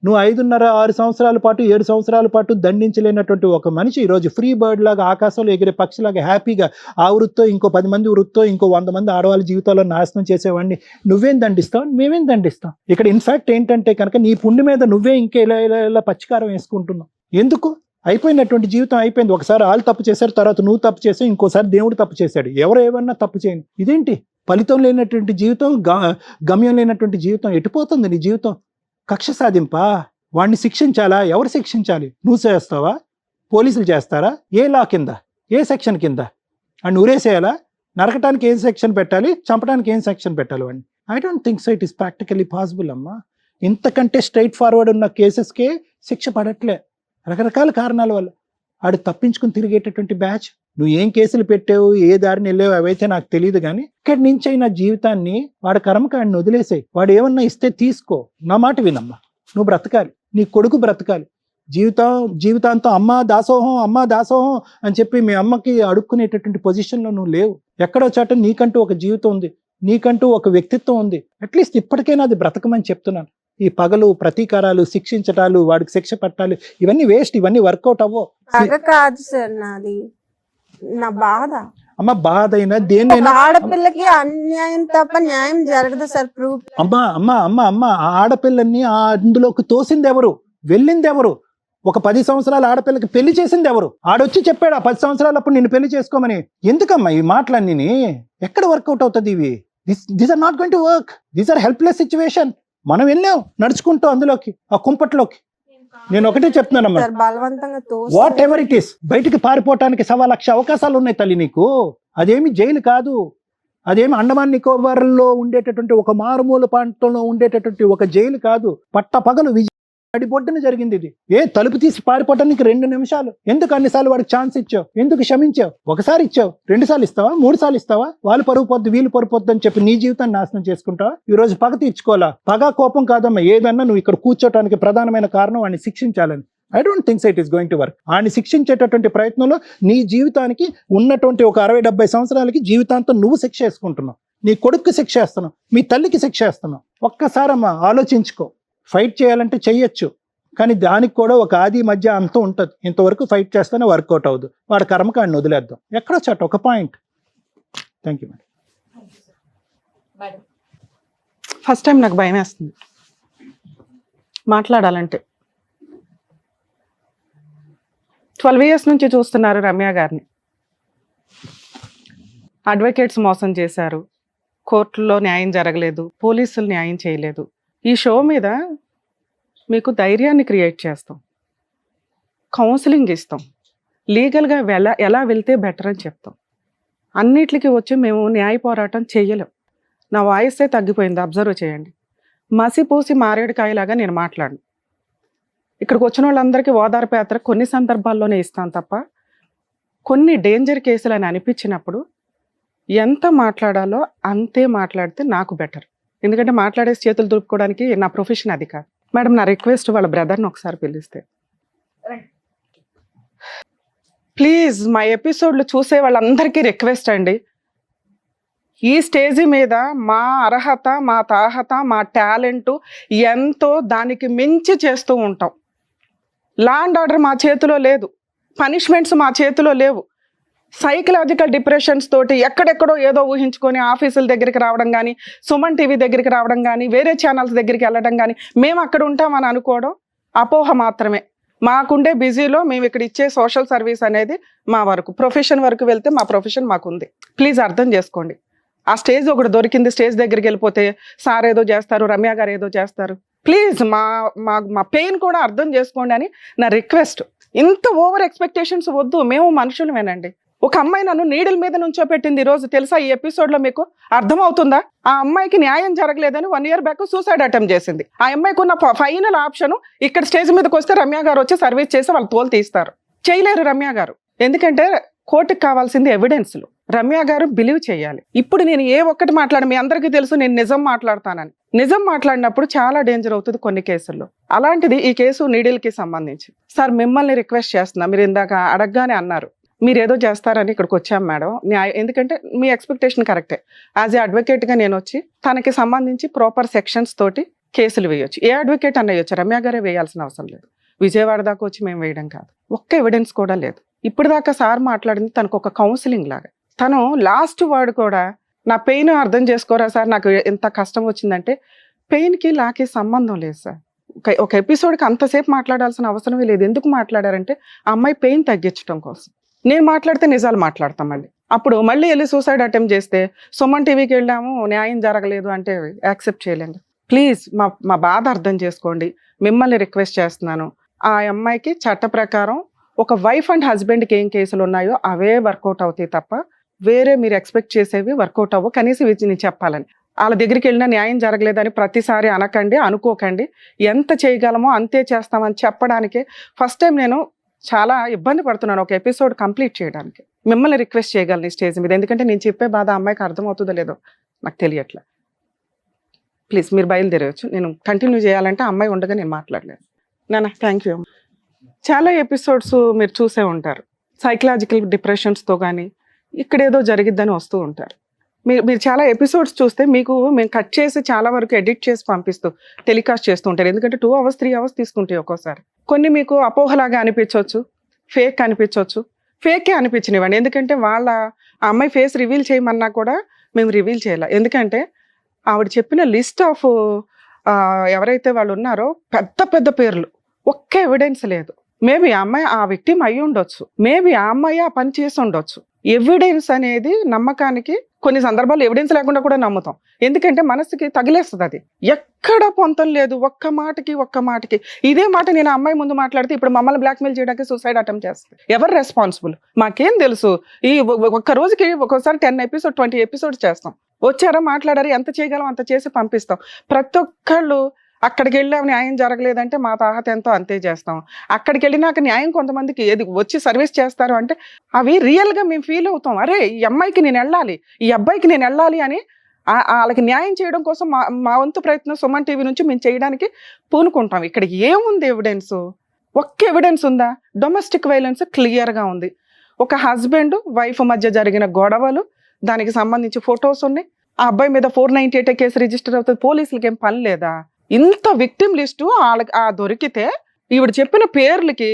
నువ్వు? 5.5-6 సంవత్సరాల పాటు 7 సంవత్సరాల పాటు దండించలేనటువంటి ఒక మనిషి ఈరోజు ఫ్రీ బర్డ్ లాగా ఆకాశంలో ఎగిరే పక్షిలాగా హ్యాపీగా ఆ వృత్తో ఇంకో 10 మంది వృత్తో ఇంకో 100 మంది ఆడవాళ్ళ జీవితాల్లో నాశనం చేసేవాడిని నువ్వేం దండిస్తావు? మేమేం దండిస్తాం? ఇక్కడ ఇన్ఫాక్ట్ ఏంటంటే కనుక నీ పుండి మీద నువ్వే ఇంకా ఇలా పచ్చికారం వేసుకుంటున్నావు. ఎందుకు? అయిపోయినటువంటి జీవితం అయిపోయింది. ఒకసారి వాళ్ళు తప్పు చేశారు, తర్వాత నువ్వు తప్పు చేసావు, ఇంకోసారి దేవుడు తప్పు చేశాడు. ఎవరు ఏమన్నా తప్పు చేయండి. ఇదేంటి ఫలితం లేనటువంటి జీవితం, గమ్యం లేనటువంటి జీవితం? ఎటుపోతుంది నీ జీవితం? కక్ష సాధింపా? వాడిని శిక్షించాలా? ఎవరు శిక్షించాలి? నువ్వు చేస్తావా? పోలీసులు చేస్తారా? ఏ లా కింద, ఏ సెక్షన్ కింద? వాడిని ఉరేసేయాలా? నరకటానికి ఏం సెక్షన్ పెట్టాలి? చంపడానికి ఏం సెక్షన్ పెట్టాలి వాడిని? I don't think so it is practically possible అమ్మా. ఇంతకంటే స్ట్రైట్ ఫార్వర్డ్ ఉన్న కేసెస్కే శిక్ష పడట్లే, రకరకాల కారణాల వల్ల. ఆడు తప్పించుకుని తిరిగేటటువంటి బ్యాచ్. నువ్వు ఏం కేసులు పెట్టావు, ఏ దారిని వెళ్ళావు అవైతే నాకు తెలియదు, కానీ ఇక్కడి నుంచి అయినా జీవితాన్ని వాడి కర్మకాడిని వదిలేసాయి. వాడు ఏమన్నా ఇస్తే తీసుకో, నా మాట వినమ్మా. నువ్వు బ్రతకాలి, నీ కొడుకు బ్రతకాలి. జీవితాంతం అమ్మా దాసోహం అని చెప్పి మీ అమ్మకి అడుక్కునేటటువంటి పొజిషన్లో నువ్వు లేవు. ఎక్కడో చోట నీకంటూ ఒక జీవితం ఉంది, నీకంటూ ఒక వ్యక్తిత్వం ఉంది. అట్లీస్ట్ ఇప్పటికైనా అది బ్రతకమని చెప్తున్నాను. ఈ పగలు, ప్రతీకారాలు, శిక్షించటాలు, వాడికి శిక్ష పట్టాలి, ఇవన్నీ వేస్ట్, ఇవన్నీ వర్కౌట్ అవ్వో. కాదు సార్, నాది నా బాధ. అమ్మ బాధ అయినా దేన్నైనా, ఆడపిల్లకి అన్యాయం తప్ప న్యాయం జరగదు సార్. ప్రూఫ్. అమ్మా ఆడపిల్లల్ని అందులోకి తోసింది ఎవరు? వెళ్ళింది ఎవరు? ఒక 10 సంవత్సరాల ఆడపిల్లకి పెళ్లి చేసింది ఎవరు? ఆడొచ్చి చెప్పాడు ఆ 10 సంవత్సరాలప్పుడు నిన్ను పెళ్లి చేసుకోమని. ఎందుకమ్మా ఈ మాటలన్నీ? ఎక్కడ వర్కౌట్ అవుతుంది ఇవి? These are not going to work. These are helpless situation. మనం వెళ్ళాం నడుచుకుంటూ అందులోకి, ఆ కుంపట్లోకి. నేను ఒకటే చెప్తున్నానమ్మా, బలవంతంగా వాట్ ఎవర్ ఇట్ ఈస్, బయటికి పారిపోవటానికి 1,00,000 అవకాశాలు ఉన్నాయి తల్లి నీకు. అదేమి జైలు కాదు, అదేమి అండమాన్ నికోబార్లో ఉండేటటువంటి ఒక మారుమూల ప్రాంతంలో ఉండేటటువంటి ఒక జైలు కాదు. పట్ట పగలు అడిబొడ్డున జరిగింది ఇది. తలుపు తీసి పారిపోవటానికి 2 నిమిషాలు. ఎందుకు అన్నిసార్లు వాడికి ఛాన్స్ ఇచ్చావు? ఎందుకు క్షమించావు? ఒకసారి ఇచ్చావు, 2 సార్లు ఇస్తావా? 3 సార్లు ఇస్తావా? వాళ్ళు పరుగు పొద్దు, వీళ్ళు పరుగు పొద్దు అని చెప్పి నీ జీవితాన్ని నాశనం చేసుకుంటావా? ఈ రోజు పగ తీర్చుకోవాలా? పగ కోపం కాదమ్మా. ఏదన్నా నువ్వు ఇక్కడ కూర్చోటానికి ప్రధానమైన కారణం వాడిని శిక్షించాలని. I don't think it is going to work. వాడిని శిక్షించేటటువంటి ప్రయత్నంలో నీ జీవితానికి ఉన్నటువంటి ఒక 60-70 సంవత్సరాలకి జీవితాంతం నువ్వు శిక్ష వేసుకుంటున్నావు. నీ కొడుక్కి శిక్ష వేస్తున్నావు, మీ తల్లికి శిక్ష వేస్తున్నావు. ఒక్కసారమ్మా ఆలోచించుకో. ఫైట్ చేయాలంటే చెయ్యొచ్చు, కానీ దానికి కూడా ఒక ఆది మధ్య అంతం ఉంటుంది. ఇంతవరకు ఫైట్ చేస్తేనే వర్కౌట్ అవ్వదు. వాడి కర్మకాడిని వదిలేద్దాం. ఎక్కడో చోట ఒక point. Thank you madam. First time నాకు భయం వేస్తుంది మాట్లాడాలంటే. 12 years నుంచి చూస్తున్నారు రమ్య గారిని. అడ్వకేట్స్ మోసం చేశారు, కోర్టులో న్యాయం జరగలేదు, పోలీసులు న్యాయం చేయలేదు. ఈ షో మీద మీకు ధైర్యాన్ని క్రియేట్ చేస్తాం, కౌన్సిలింగ్ ఇస్తాం, లీగల్గా ఎలా వెళ్తే బెటర్ అని చెప్తాం. అన్నిటికీ వచ్చి మేము న్యాయ పోరాటం చేయలేం. నా వాయిసే తగ్గిపోయింది, అబ్జర్వ్ చేయండి. మసిపూసి మారేడుకాయలాగా నేను మాట్లాడను. ఇక్కడికి వచ్చిన వాళ్ళందరికీ ఓదార్పు యాత్ర కొన్ని సందర్భాల్లోనే ఇస్తాను తప్ప, కొన్ని డేంజర్ కేసులు అని అనిపించినప్పుడు ఎంత మాట్లాడాలో అంతే మాట్లాడితే నాకు బెటర్. ఎందుకంటే మాట్లాడేసి చేతులు దులుపుకోవడానికి నా ప్రొఫెషన్ అది కాదు. మేడం, నా రిక్వెస్ట్ వాళ్ళ బ్రదర్ని ఒకసారి పిలిస్తే ప్లీజ్. మా ఎపిసోడ్లు చూసే వాళ్ళందరికీ రిక్వెస్ట్ అండి, ఈ స్టేజీ మీద మా అర్హత, మా తాహత, మా టాలెంటు ఎంతో దానికి మించి చేస్తూ ఉంటాం. లా అండ్ ఆర్డర్ మా చేతిలో లేదు, పనిష్మెంట్స్ మా చేతిలో లేవు. సైకలాజికల్ డిప్రెషన్స్ తోటి ఎక్కడెక్కడో ఏదో ఊహించుకొని ఆఫీసుల దగ్గరికి రావడం కానీ, సుమన్ టీవీ దగ్గరికి రావడం కానీ, వేరే ఛానల్స్ దగ్గరికి వెళ్ళడం కానీ, మేము అక్కడ ఉంటామని అనుకోవడం అపోహ మాత్రమే. మాకుండే బిజీలో మేము ఇక్కడ ఇచ్చే సోషల్ సర్వీస్ అనేది మా వరకు. ప్రొఫెషన్ వరకు వెళ్తే మా ప్రొఫెషన్ మాకుంది. ప్లీజ్ అర్థం చేసుకోండి. ఆ స్టేజ్ ఒకటి దొరికింది, స్టేజ్ దగ్గరికి వెళ్ళిపోతే సార్ ఏదో చేస్తారు, రమ్య గారు ఏదో చేస్తారు. ప్లీజ్ మా పెయిన్ కూడా అర్థం చేసుకోండి అని నా రిక్వెస్ట్. ఇంత ఓవర్ ఎక్స్పెక్టేషన్స్ వద్దు. మేము మనుషులమేనండి. ఒక అమ్మాయి నన్ను నీడిల్ మీద నుంచోపెట్టింది ఈరోజు, తెలుసా? ఈ ఎపిసోడ్ లో మీకు అర్థమవుతుందా? ఆ అమ్మాయికి న్యాయం జరగలేదని 1 year బ్యాక్ సూసైడ్ అటెంప్ట్ చేసింది. ఆ అమ్మాయికి ఉన్న ఫైనల్ ఆప్షన్ ఇక్కడ స్టేజ్ మీదకి వస్తే రమ్య గారు వచ్చి సర్వీస్ చేసి వాళ్ళు తోలు తీస్తారు. చేయలేరు రమ్య గారు, ఎందుకంటే కోర్టుకు కావాల్సింది ఎవిడెన్స్లు. రమ్య గారు బిలీవ్ చేయాలి. ఇప్పుడు నేను ఏ ఒక్కటి మీ అందరికీ తెలుసు నేను నిజం మాట్లాడతానని. నిజం మాట్లాడినప్పుడు చాలా డేంజర్ అవుతుంది కొన్ని కేసుల్లో. అలాంటిది ఈ కేసు నీడిల్కి సంబంధించి. సార్, మిమ్మల్ని రిక్వెస్ట్ చేస్తున్నా, మీరు ఇందాక అడగగానే అన్నారు మీరు ఏదో చేస్తారని ఇక్కడికి వచ్చాం మేడం, ఎందుకంటే మీ ఎక్స్పెక్టేషన్ కరెక్టే. యాజ్ ఏ అడ్వకేట్గా నేను వచ్చి తనకి సంబంధించి ప్రాపర్ సెక్షన్స్ తోటి కేసులు వేయొచ్చు. ఏ అడ్వకేట్ అన్న వేయొచ్చు, రమ్య గారే వేయాల్సిన అవసరం లేదు. విజయవాడ దాకా వచ్చి మేము వేయడం కాదు. ఒక్క ఎవిడెన్స్ కూడా లేదు. ఇప్పుడు దాకా సార్ మాట్లాడింది తనకు ఒక కౌన్సిలింగ్ లాగా. తను లాస్ట్ వర్డ్ కూడా నా పెయిన్ అర్థం చేసుకోరా సార్, నాకు ఎంత కష్టం వచ్చిందంటే, పెయిన్కి నాకే సంబంధం లేదు సార్. ఒక ఎపిసోడ్కి అంతసేపు మాట్లాడాల్సిన అవసరమే లేదు. ఎందుకు మాట్లాడారంటే ఆ అమ్మాయి పెయిన్ తగ్గించడం కోసం. నేను మాట్లాడితే నిజాలు మాట్లాడతాం, అప్పుడు మళ్ళీ వెళ్ళి సూసైడ్ అటెంప్ట్ చేస్తే సుమన్ టీవీకి వెళ్ళాము న్యాయం జరగలేదు అంటే యాక్సెప్ట్ చేయలేము. ప్లీజ్ మా బాధ అర్థం చేసుకోండి. మిమ్మల్ని రిక్వెస్ట్ చేస్తున్నాను, ఆ అమ్మాయికి చట్ట ప్రకారం ఒక వైఫ్ అండ్ హస్బెండ్కి ఏం కేసులు ఉన్నాయో అవే వర్కౌట్ అవుతాయి తప్ప వేరే మీరు ఎక్స్పెక్ట్ చేసేవి వర్కౌట్ అవ్వవు. కనీసం ఇది నేను చెప్పాలని. వాళ్ళ దగ్గరికి వెళ్ళినా న్యాయం జరగలేదని ప్రతిసారి అనకండి, అనుకోకండి. ఎంత చేయగలమో అంతే చేస్తామని చెప్పడానికే ఫస్ట్ టైం నేను చాలా ఇబ్బంది పడుతున్నాను ఒక ఎపిసోడ్ కంప్లీట్ చేయడానికి. మిమ్మల్ని రిక్వెస్ట్ చేయగలను ఈ స్టేజ్ మీద, ఎందుకంటే నేను చెప్పే బాధ అమ్మాయికి అర్థమవుతుందో లేదో నాకు తెలియట్లే. ప్లీజ్ మీరు బయలుదేరవచ్చు. నేను కంటిన్యూ చేయాలంటే అమ్మాయి ఉండగా నేను మాట్లాడలేను. నాన్న థ్యాంక్ యూ. చాలా ఎపిసోడ్స్ మీరు చూసే ఉంటారు, సైకలాజికల్ డిప్రెషన్స్తో కానీ ఇక్కడేదో జరిగిద్దని వస్తూ ఉంటారు. మీరు చాలా ఎపిసోడ్స్ చూస్తే మీకు మేము కట్ చేసి చాలా వరకు ఎడిట్ చేసి పంపిస్తూ టెలికాస్ట్ చేస్తూ ఉంటారు. ఎందుకంటే 2 hours 3 hours తీసుకుంటాయి ఒక్కోసారి. కొన్ని మీకు అపోహలాగా అనిపించవచ్చు, ఫేక్ అనిపించవచ్చు. ఫేకే అనిపించినవ్వండి, ఎందుకంటే ఆ అమ్మాయి ఫేస్ రివీల్ చేయమన్నా కూడా మేము రివీల్ చేయాలి. ఎందుకంటే ఆవిడ చెప్పిన లిస్ట్ ఆఫ్ ఎవరైతే వాళ్ళు ఉన్నారో పెద్ద పెద్ద పేర్లు, ఒక్క ఎవిడెన్స్ లేదు. మేబీ ఆ అమ్మాయి ఆ విక్టిమ్ అయి ఉండొచ్చు, మేబీ ఆ అమ్మాయి ఆ పని చేసి ఉండొచ్చు. ఎవిడెన్స్ అనేది నమ్మకానికి కొన్ని సందర్భాలు ఎవిడెన్స్ లేకుండా కూడా నమ్ముతాం, ఎందుకంటే మనసుకి తగిలేస్తుంది. అది ఎక్కడ పొంతం లేదు. ఒక్క మాటకి ఇదే మాట నేను అమ్మాయి ముందు మాట్లాడితే ఇప్పుడు మమ్మల్ని బ్లాక్మెయిల్ చేయడానికి సూసైడ్ అటెంప్ట్ చేస్తుంది. ఎవరు రెస్పాన్సిబుల్? మాకేం తెలుసు? ఈ ఒక్క రోజుకి ఒక్కోసారి 10 episodes 20 episodes చేస్తాం. వచ్చారా, మాట్లాడారు, ఎంత చేయగలం అంత చేసి పంపిస్తాం. ప్రతి ఒక్కళ్ళు అక్కడికి వెళ్ళాం న్యాయం జరగలేదంటే మా తాహత ఎంతో అంతే చేస్తాం. అక్కడికి వెళ్ళినాక న్యాయం కొంతమందికి ఏది వచ్చి సర్వీస్ చేస్తారు అంటే అవి రియల్గా మేము ఫీల్ అవుతాం. అరే ఈ అమ్మాయికి నేను వెళ్ళాలి, ఈ అబ్బాయికి నేను వెళ్ళాలి అని వాళ్ళకి న్యాయం చేయడం కోసం మా వంతు ప్రయత్నం సుమన్ టీవీ నుంచి మేము చేయడానికి పూనుకుంటాం. ఇక్కడ ఏముంది ఎవిడెన్స్? ఒక్క ఎవిడెన్స్ ఉందా? డొమెస్టిక్ వైలెన్స్ క్లియర్గా ఉంది. ఒక హస్బెండ్ వైఫ్ మధ్య జరిగిన గొడవలు, దానికి సంబంధించి ఫొటోస్ ఉన్నాయి. ఆ అబ్బాయి మీద 498 కేసు రిజిస్టర్ అవుతుంది. పోలీసులకి ఏం పని లేదా? ఇంత విక్టిమ్ లిస్టు వాళ్ళకి దొరికితే ఈవిడ చెప్పిన పేర్లకి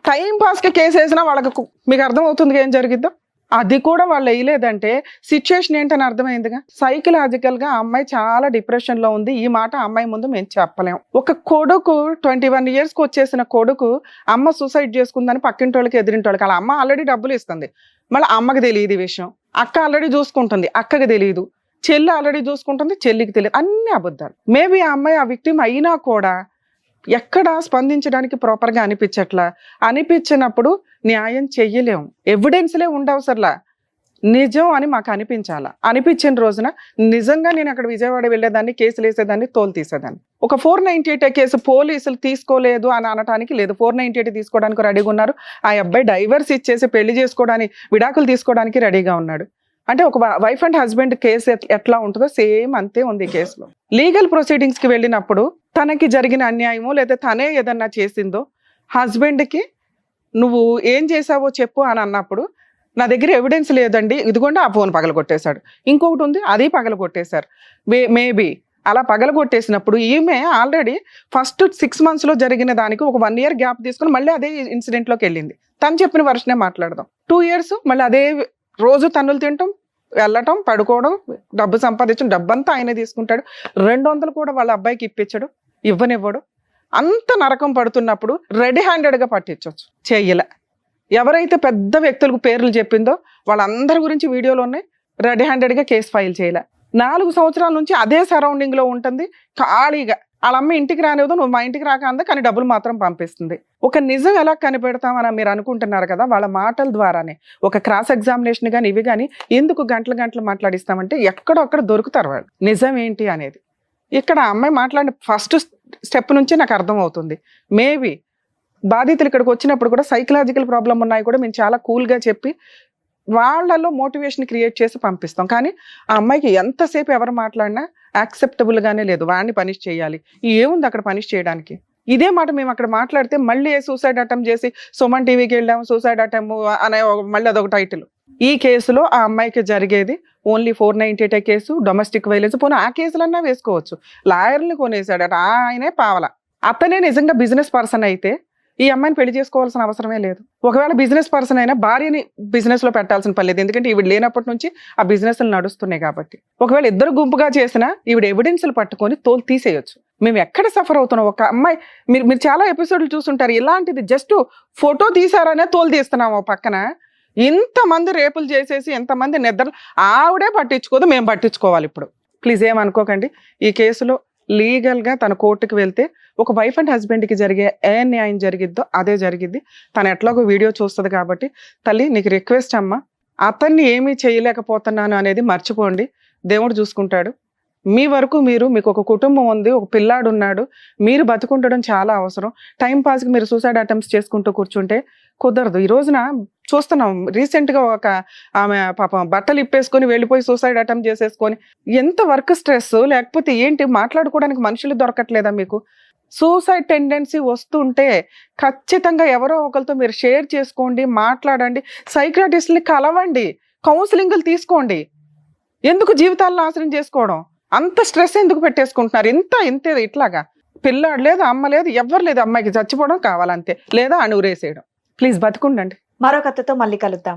టైం పాస్కి కేసు వేసినా వాళ్ళకి మీకు అర్థమవుతుంది ఏం జరిగిద్దాం. అది కూడా వాళ్ళు వేయలేదంటే సిచ్యుయేషన్ ఏంటని అర్థమైందిగా. సైకలాజికల్గా ఆ అమ్మాయి చాలా డిప్రెషన్లో ఉంది. ఈ మాట అమ్మాయి ముందు మేము చెప్పలేం. ఒక కొడుకు 21 yearsకి వచ్చేసిన కొడుకు అమ్మ సూసైడ్ చేసుకుందని పక్కింటి వాళ్ళకి ఎదిరింటి వాళ్ళకి, అలా అమ్మ ఆల్రెడీ డబ్బులు ఇస్తుంది, మళ్ళీ అమ్మకి తెలియదు ఈ విషయం. అక్క ఆల్రెడీ చూసుకుంటుంది, అక్కకి తెలియదు. చెల్లి ఆల్రెడీ చూసుకుంటుంది, చెల్లికి తెలియదు. అన్ని అబద్ధాలు. మేబీ ఆ అమ్మాయి ఆ విక్టిమ్ అయినా కూడా ఎక్కడ స్పందించడానికి ప్రాపర్గా అనిపించినప్పుడు న్యాయం చెయ్యలేము. ఎవిడెన్స్లే ఉండవసరలా, నిజం అని మాకు అనిపించిన రోజున నిజంగా నేను అక్కడ విజయవాడ వెళ్ళేదాన్ని, కేసులు వేసేదాన్ని, తోలు తీసేదాన్ని. ఒక 498 కేసు పోలీసులు తీసుకోలేదు అని అనటానికి లేదు. 498 తీసుకోవడానికి రెడీగా ఉన్నారు. ఆ అబ్బాయి డైవర్స్ ఇచ్చేసి పెళ్లి చేసుకోవడానికి, విడాకులు తీసుకోవడానికి రెడీగా ఉన్నాడు. అంటే ఒక వైఫ్ అండ్ హస్బెండ్ కేసు ఎట్లా ఉంటుందో సేమ్ అంతే ఉంది కేసులో. లీగల్ ప్రొసీడింగ్స్కి వెళ్ళినప్పుడు తనకి జరిగిన అన్యాయమో లేదా తనే ఏదన్నా చేసిందో హస్బెండ్కి నువ్వు ఏం చేసావో చెప్పు అని అన్నప్పుడు నా దగ్గర ఎవిడెన్స్ లేదండి, ఇదిగోండి ఆ ఫోన్ పగలగొట్టేశాడు, ఇంకొకటి ఉంది అది పగలగొట్టేశారు. మేబీ అలా పగలగొట్టేసినప్పుడు ఈమె ఆల్రెడీ ఫస్ట్ 6 monthsలో జరిగిన దానికి ఒక 1 year గ్యాప్ తీసుకుని మళ్ళీ అదే ఇన్సిడెంట్లోకి వెళ్ళింది. తను చెప్పిన వర్షనే మాట్లాడదాం. 2 years మళ్ళీ అదే రోజు తన్నులు తినటం, వెళ్ళటం, పడుకోవడం, డబ్బు సంపాదించడం, డబ్బంతా ఆయనే తీసుకుంటాడు. 200 కూడా వాళ్ళ అబ్బాయికి ఇప్పించడు, ఇవ్వనివ్వడు. అంత నరకం పడుతున్నప్పుడు రెడీ హ్యాండెడ్గా పట్టించవచ్చు, చెయ్యలే. ఎవరైతే పెద్ద వ్యక్తులకు పేర్లు చెప్పిందో వాళ్ళందరి గురించి వీడియోలు ఉన్నాయి. రెడీ హ్యాండెడ్గా కేసు ఫైల్ చేయలే. 4 సంవత్సరాల నుంచి అదే సరౌండింగ్లో ఉంటుంది ఖాళీగా. వాళ్ళ అమ్మ ఇంటికి రానివ్వదు, నువ్వు మా ఇంటికి రాక అందా, కానీ డబ్బులు మాత్రం పంపిస్తుంది. ఒక నిజం ఎలా కనిపెడతామని మీరు అనుకుంటున్నారు కదా, వాళ్ళ మాటల ద్వారానే. ఒక క్రాస్ ఎగ్జామినేషన్ కానీ ఇవి కానీ ఎందుకు గంటలు మాట్లాడిస్తామంటే ఎక్కడొక్కడ దొరుకుతారు వాళ్ళు నిజం ఏంటి అనేది. ఇక్కడ అమ్మాయి మాట్లాడిన ఫస్ట్ స్టెప్ నుంచి నాకు అర్థమవుతుంది. మేబీ బాధితులు ఇక్కడికి వచ్చినప్పుడు కూడా సైకలాజికల్ ప్రాబ్లం ఉన్నాయి కూడా మేము చాలా కూల్గా చెప్పి వాళ్ళలో మోటివేషన్ క్రియేట్ చేసి పంపిస్తాం. కానీ ఆ అమ్మాయికి ఎంతసేపు ఎవరు మాట్లాడినా యాక్సెప్టబుల్గానే లేదు. వాడిని పనిష్ చేయాలి, ఏముంది అక్కడ పనిష్ చేయడానికి? ఇదే మాట మేము అక్కడ మాట్లాడితే మళ్ళీ సూసైడ్ అటెంప్ట్ చేసి సుమన్ టీవీకి వెళ్ళాం సూసైడ్ అటెంప్ట్ అనే మళ్ళీ అదొక టైటిల్. ఈ కేసులో ఆ అమ్మాయికి జరిగేది ఓన్లీ 498 కేసు డొమెస్టిక్ వైలెన్స్. పోనీ ఆ కేసులన్నా వేసుకోవచ్చు. లాయర్ని కొనేసాడట, ఆయనే పావల. అతనే నిజంగా బిజినెస్ పర్సన్ అయితే ఈ అమ్మాయిని పెళ్లి చేసుకోవాల్సిన అవసరమే లేదు. ఒకవేళ బిజినెస్ పర్సన్ అయినా భార్యని బిజినెస్ లో పెట్టాల్సిన పని లేదు, ఎందుకంటే ఈవిడ లేనప్పటి నుంచి ఆ బిజినెస్ నడుస్తున్నాయి కాబట్టి. ఒకవేళ ఇద్దరు గుంపుగా చేసినా ఈవిడ ఎవిడెన్స్లు పట్టుకొని తోలు తీసేయొచ్చు. మేము ఎక్కడ సఫర్ అవుతున్నాం? ఒక అమ్మాయి మీరు చాలా ఎపిసోడ్లు చూస్తుంటారు, ఇలాంటిది జస్ట్ ఫోటో తీసారనే తోలు తీస్తున్నాము. పక్కన ఇంతమంది రేపులు చేసేసి ఎంతమంది నిద్ర ఆవిడే పట్టించుకోదు, మేము పట్టించుకోవాలి. ఇప్పుడు ప్లీజ్ ఏమనుకోకండి. ఈ కేసులో లీగల్గా తన కోర్టుకు వెళ్తే ఒక వైఫ్ అండ్ హస్బెండ్కి జరిగే ఏ న్యాయం జరిగిద్దో అదే జరిగిద్ది. తను ఎట్లాగో వీడియో చూస్తుంది కాబట్టి తల్లి నీకు రిక్వెస్ట్ అమ్మా, అతన్ని ఏమీ చేయలేకపోతున్నాను అనేది మర్చిపోండి, దేవుడు చూసుకుంటాడు. మీ వరకు మీకు ఒక కుటుంబం ఉంది, ఒక పిల్లాడు ఉన్నాడు, మీరు బతుకుండడం చాలా అవసరం. టైం పాస్కి మీరు సూసైడ్ అటెంప్ట్స్ చేసుకుంటూ కూర్చుంటే కుదరదు. ఈ రోజున చూస్తున్నాం, రీసెంట్గా ఒక ఆమె పాపం బట్టలు ఇప్పేసుకొని వెళ్ళిపోయి సూసైడ్ అటెంప్ట్ చేసేసుకొని. ఎంత వర్క్ స్ట్రెస్, లేకపోతే ఏంటి, మాట్లాడుకోవడానికి మనుషులు దొరకట్లేదా మీకు? సూసైడ్ టెండెన్సీ వస్తుంటే ఖచ్చితంగా ఎవరో ఒకరితో మీరు షేర్ చేసుకోండి, మాట్లాడండి, సైకియాట్రిస్ట్ని కలవండి, కౌన్సిలింగ్లు తీసుకోండి. ఎందుకు జీవితాలను నాశనం చేసుకోవడం? అంత స్ట్రెస్ ఎందుకు పెట్టేసుకుంటున్నారు? ఇంతే ఇట్లాగా పిల్లాడు లేదు, అమ్మ లేదు, ఎవ్వరు లేదు, అమ్మాయికి చచ్చిపోవడం కావాలంతే, లేదా అణురేసేయడం. ప్లీజ్ బతుకుండండి. మరో కథతో మళ్ళీ కలుద్దాం.